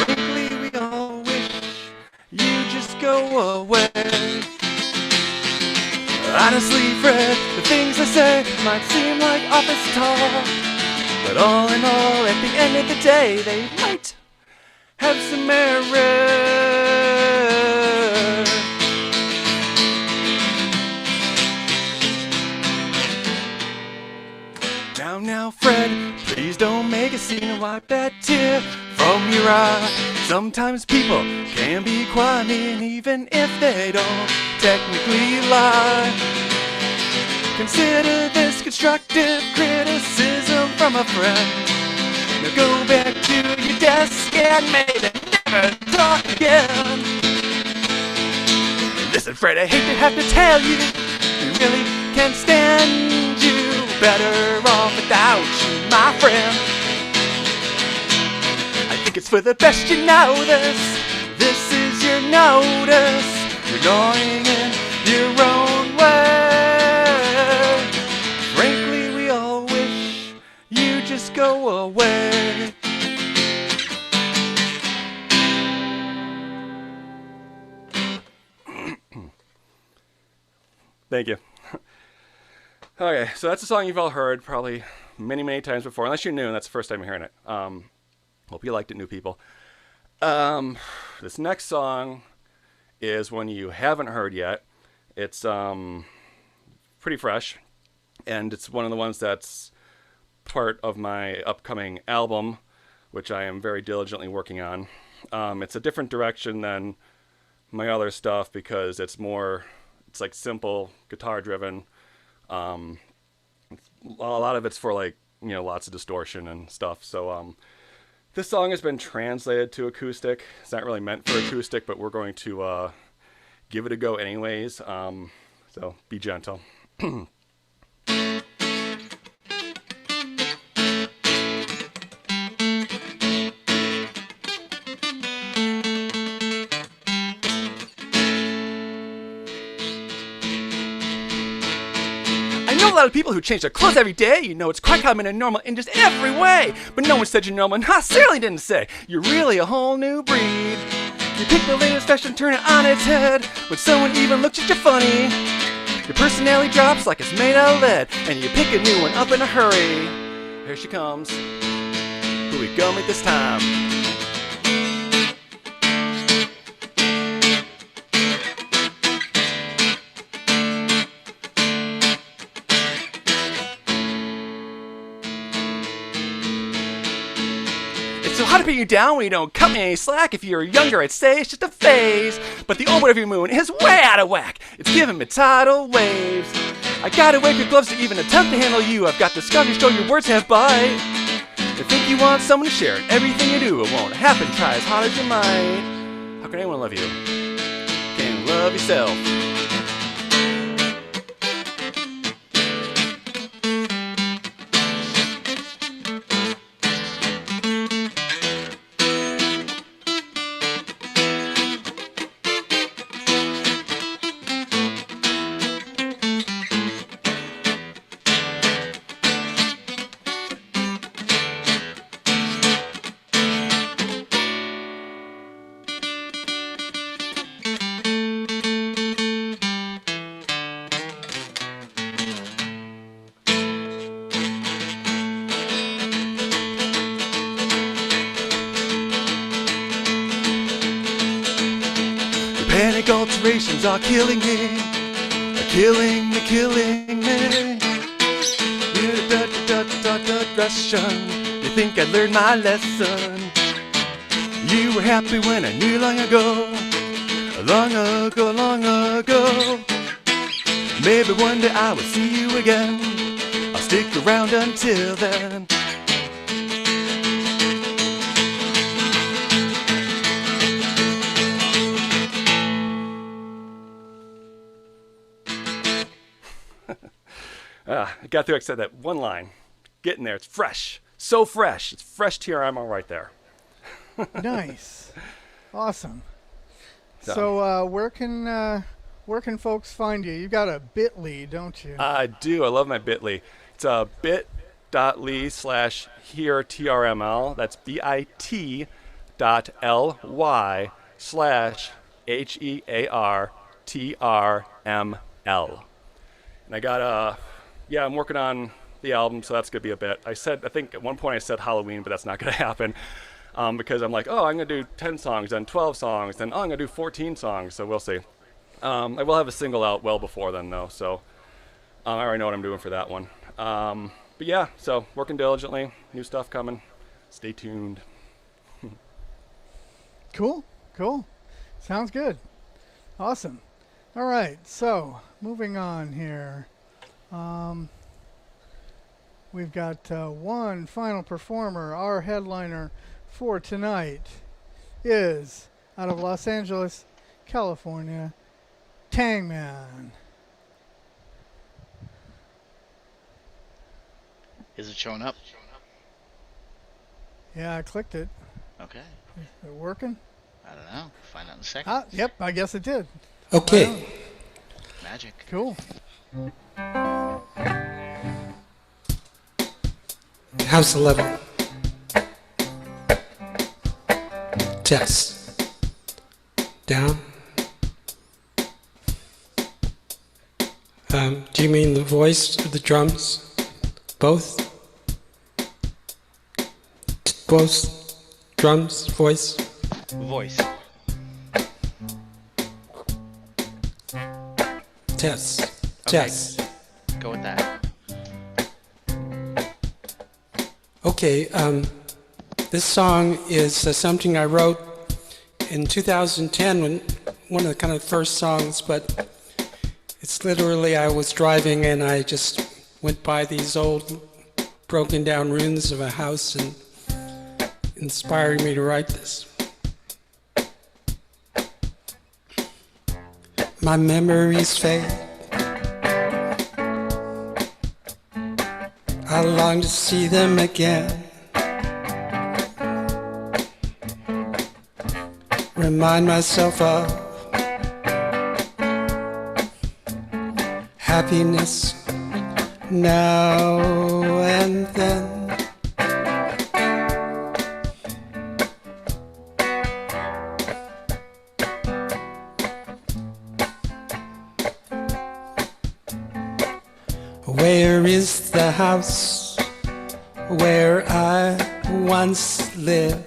Frankly, we all wish you just go away. Honestly, Fred, the things I say might seem like office talk, but all in all, at the end of the day, they might have some merit. Now, Fred, please don't make a scene and wipe that tear from your eye. Sometimes people can be quiet, I mean, even if they don't technically lie. Consider this constructive criticism from a friend. Now go back to your desk and maybe never talk again. Listen, Fred, I hate to have to tell you, we really can't stand you. Better off without you, my friend. I think it's for the best you know this. This is your notice. You're going in your own way. Frankly, we all wish you just go away. Thank you. Okay, so that's a song you've all heard probably many, many times before. Unless you're new and that's the first time you're hearing it. Hope you liked it, new people. This next song is one you haven't heard yet. It's pretty fresh, and it's one of the ones that's part of my upcoming album, which I am very diligently working on. It's a different direction than my other stuff because it's like simple, guitar-driven. A lot of it's for lots of distortion and stuff. So this song has been translated to acoustic. It's not really meant for acoustic, but we're going to give it a go anyways. So be gentle. I know a lot of people who change their clothes every day. You know it's quite common and normal in just every way. But no one said you're normal, and I certainly didn't say you're really a whole new breed. You pick the latest fashion, turn it on its head. When someone even looks at you funny, your personality drops like it's made out of lead, and you pick a new one up in a hurry. Here she comes. Who we gonna meet this time? So how to pin you down when you don't cut me any slack? If you're younger, I'd say it's just a phase. But the orbit of your moon is way out of whack. It's giving me tidal waves. I gotta wear your gloves to even attempt to handle you. I've got the scars to show your words have bite. You think you want someone to share it, everything you do, it won't happen. Try as hard as you might. How can anyone love you? Can't love yourself. Panic alterations are killing me, killing me, killing me. Russian, you think I learned my lesson? You were happy when I knew long ago, long ago, long ago. Maybe one day I will see you again. I'll stick around until then. I got through, I said that one line. Getting there, it's fresh. So fresh. It's fresh TRM all right there. Nice. Awesome. So where can folks find you? You got a bit.ly, don't you? I do. I love my bit.ly. It's bit.ly/heartrml. That's bit.ly/HEARTRML. And I got I'm working on the album, so that's going to be a bit. I think at one point I said Halloween, but that's not going to happen because I'm like, I'm going to do 10 songs, then 12 songs, then I'm going to do 14 songs, so we'll see. I will have a single out well before then, though, so I already know what I'm doing for that one. But yeah, so working diligently, new stuff coming. Stay tuned. Cool. Sounds good. Awesome. All right, so moving on here. We've got one final performer. Our headliner for tonight is out of Los Angeles, California, Tangman. Is it showing up? Yeah, I clicked it. Okay. Is it working? I don't know. Find out in a second. Yep, I guess it did. Okay. Magic. Cool. How's the level? Test. Down. Do you mean the voice or the drums? Both? Both? Drums? Voice? Voice. Test. Okay. Test. Go with that. Okay, this song is something I wrote in 2010, when one of the kind of first songs, but it's literally I was driving and I just went by these old broken down ruins of a house and inspired me to write this. My memories fade. I long to see them again. Remind myself of happiness now and then. Where is the house where I once lived?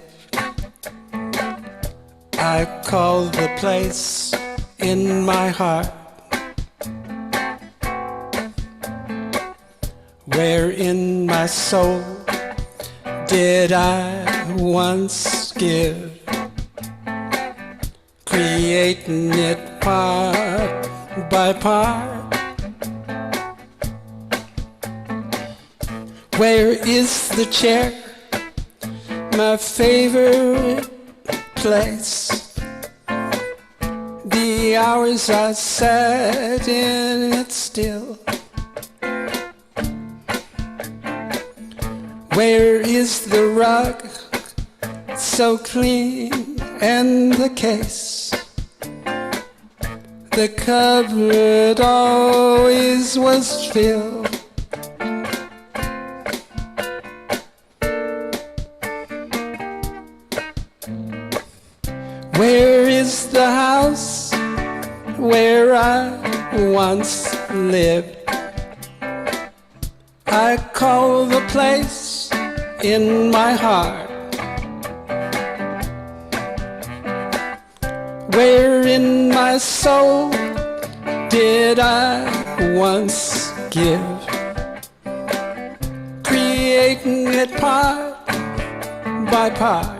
I call the place in my heart where in my soul did I once give, creating it part by part. Where is the chair? My favorite place. The hours I sat in it still. Where is the rug? So clean, and the case. The cupboard always was filled. Where is the house where I once lived? I call the place in my heart. Where in my soul did I once give? Creating it part by part.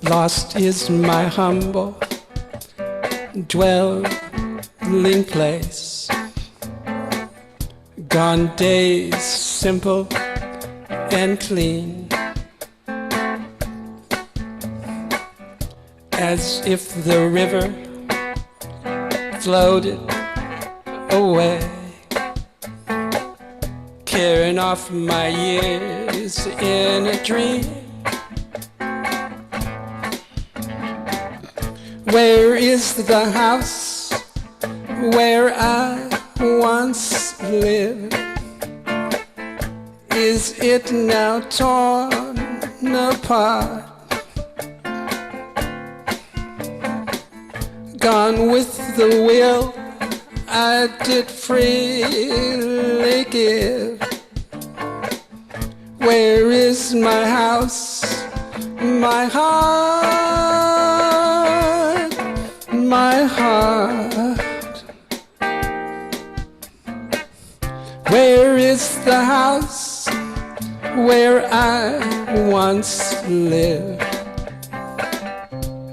Lost is my humble dwelling place. Gone days simple and clean, as if the river floated away, carrying off my years in a dream. Where is the house where I once lived? Is it now torn apart? Gone with the will I did freely give. Where is my house, my heart, my heart? Where is the house where I once lived?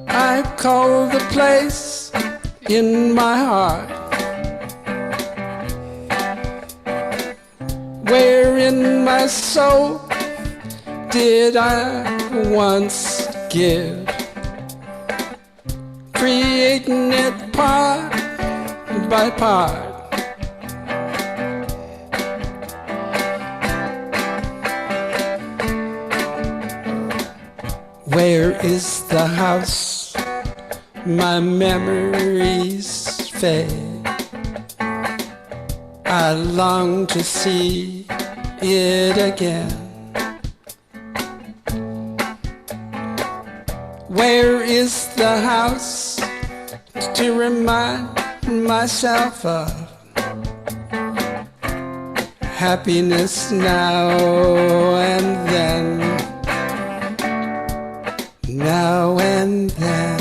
I call the place in my heart. Where in my soul did I once give? Creating it part by part. Where is the house my memories fade? I long to see it again. Where is the house to remind myself of happiness now and then, now and then?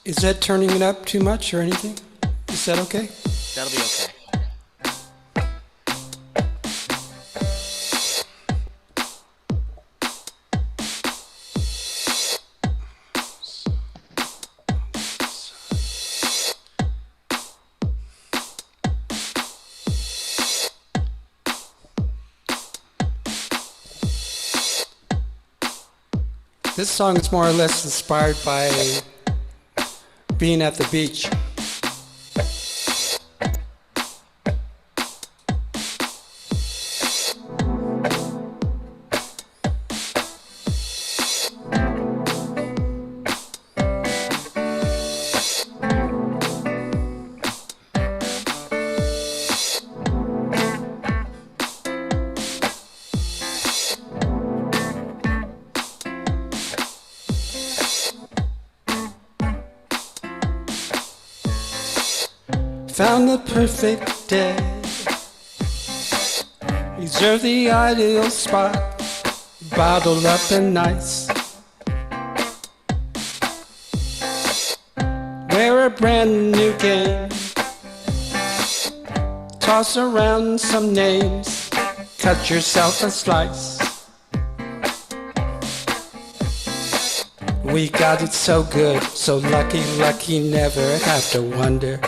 Is that turning it up too much or anything? Is that okay? That'll be okay. This song is more or less inspired by being at the beach. Found the perfect day. He's Reserve the ideal spot, bottled up and nice. Wear a brand new game, toss around some names, cut yourself a slice. We got it so good, so lucky, lucky, never have to wonder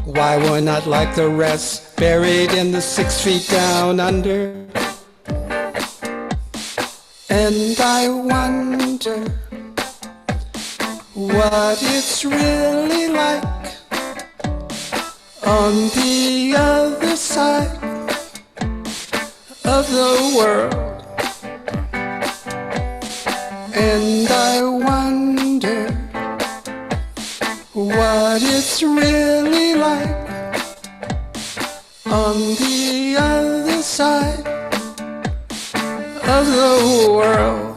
why we're not like the rest, buried in the 6 feet down under. And I wonder what it's really like on the other side of the world. And I wonder what it's really like on the other side of the world.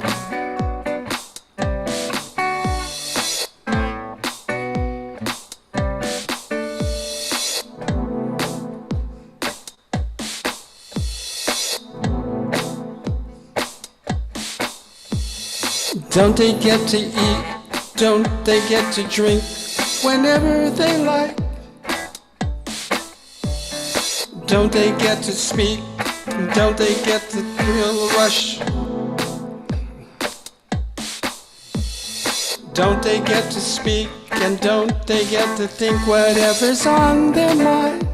Don't they get to eat? Don't they get to drink whenever they like? Don't they get to speak? Don't they get the thrill rush? Don't they get to speak? And don't they get to think whatever's on their mind?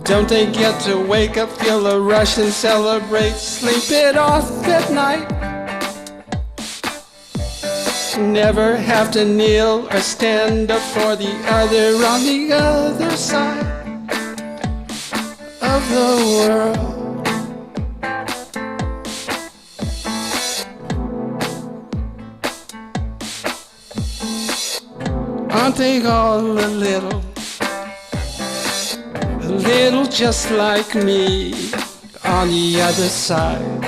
Don't they get to wake up, feel a rush and celebrate, sleep it off at night? Never have to kneel or stand up for the other on the other side of the world. Aren't they all a little just like me on the other side?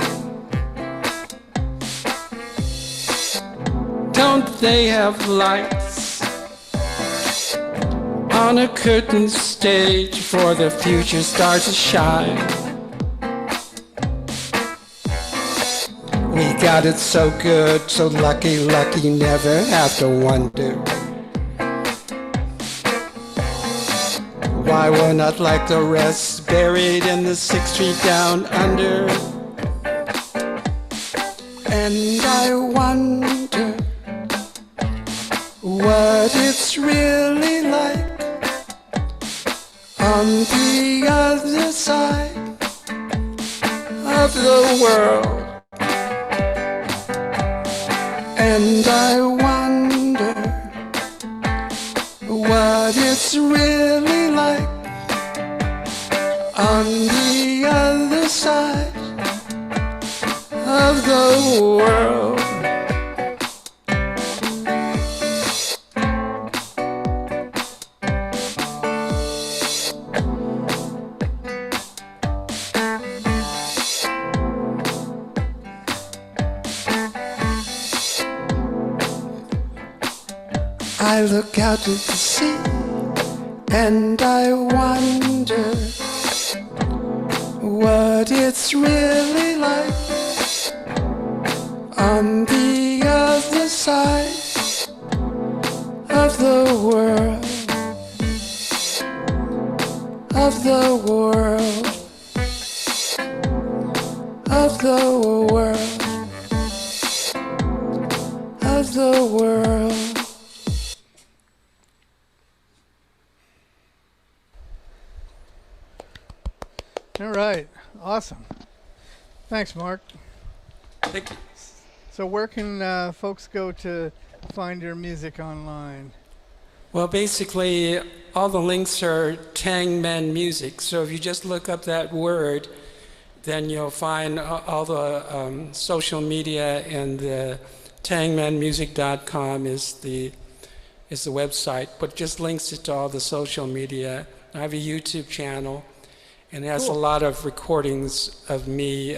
Don't they have lights on a curtain stage for the future stars to shine? We got it so good, so lucky, lucky, never have to wonder why we're not like the rest, buried in the 6 feet down under. And I wonder what it's really like on the other side of the world. And I wonder what it's really like on the other side of the world. I look out at the sea and I wonder what it's really like on the other side of the world, of the world, of the world, of the world. All right, awesome. Thanks, Mark. Thank you. So where can folks go to find your music online? Well, basically, all the links are Tangmen Music. So if you just look up that word, then you'll find all the social media, and the tangmenmusic.com is the website, but just links it to all the social media. I have a YouTube channel, and it has a lot of recordings of me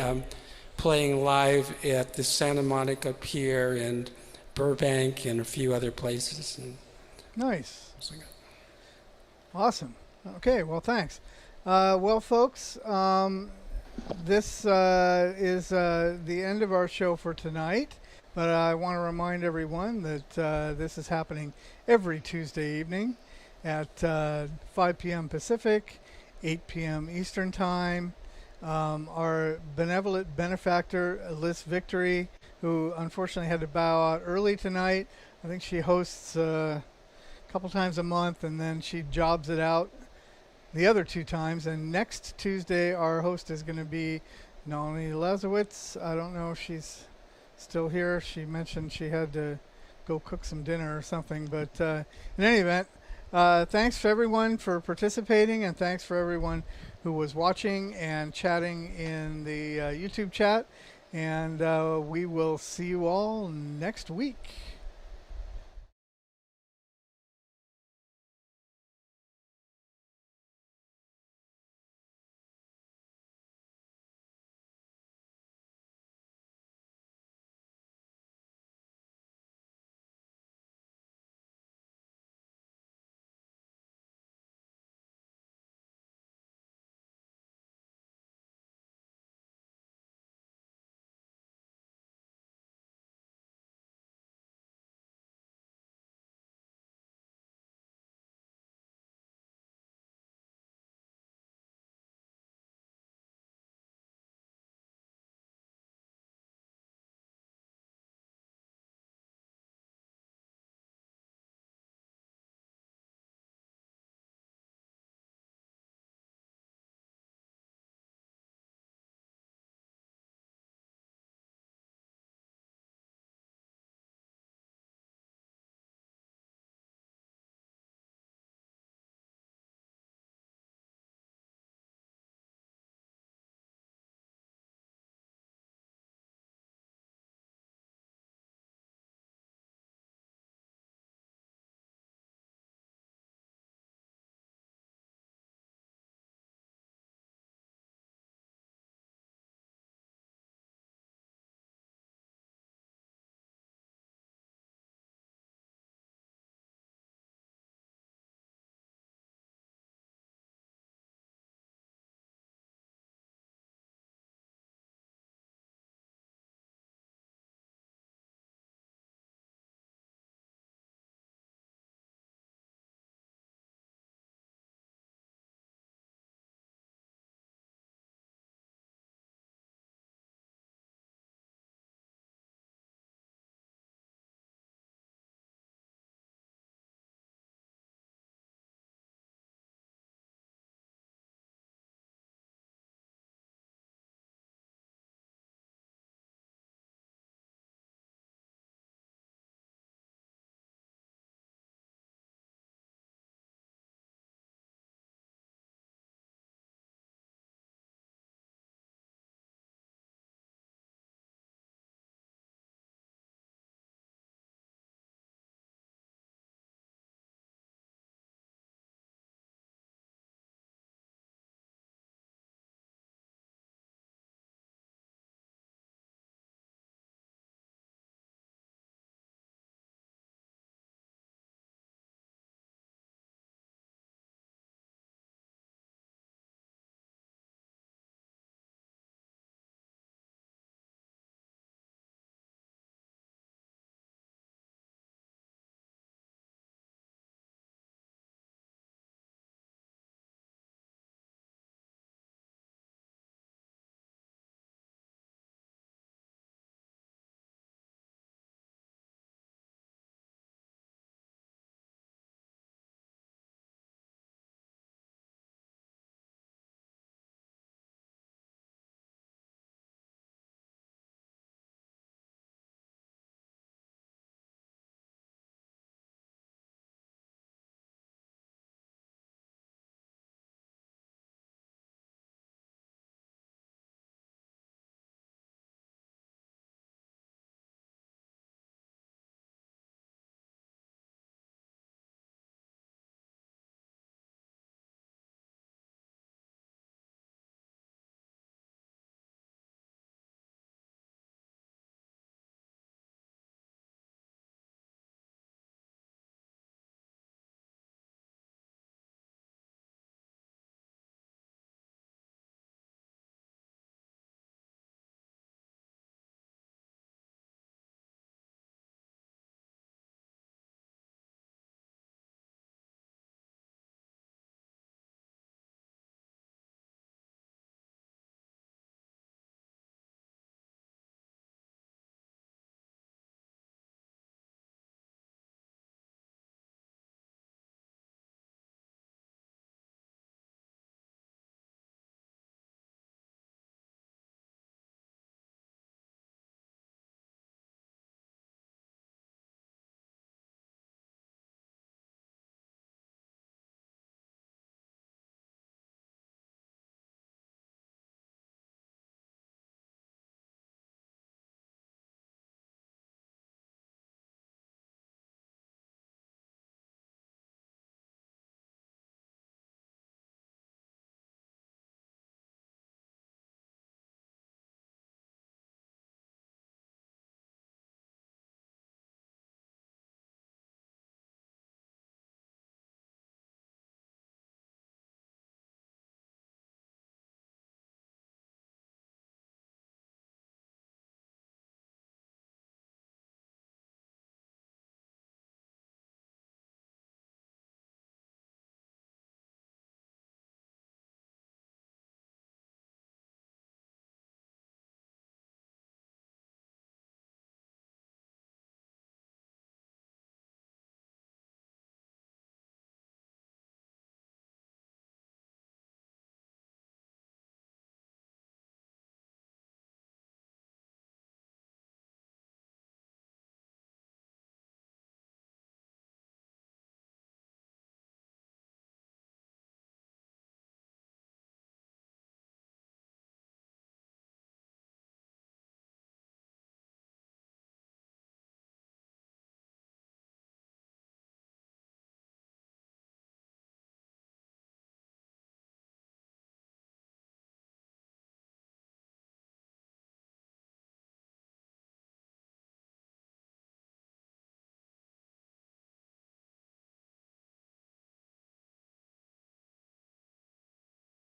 playing live at the Santa Monica Pier and Burbank and a few other places. And nice. Awesome. Okay, well, thanks. Well, folks, this is the end of our show for tonight. But I want to remind everyone that this is happening every Tuesday evening at 5 p.m. Pacific, 8 p.m. Eastern Time. Our benevolent benefactor, Liss Victory, who unfortunately had to bow out early tonight. I think she hosts a couple times a month, and then she jobs it out the other 2 times. And next Tuesday, our host is going to be Nolani Lazowitz. I don't know if she's still here. She mentioned she had to go cook some dinner or something. But in any event, thanks for everyone for participating, and thanks for everyone who was watching and chatting in the YouTube chat. And we will see you all next week.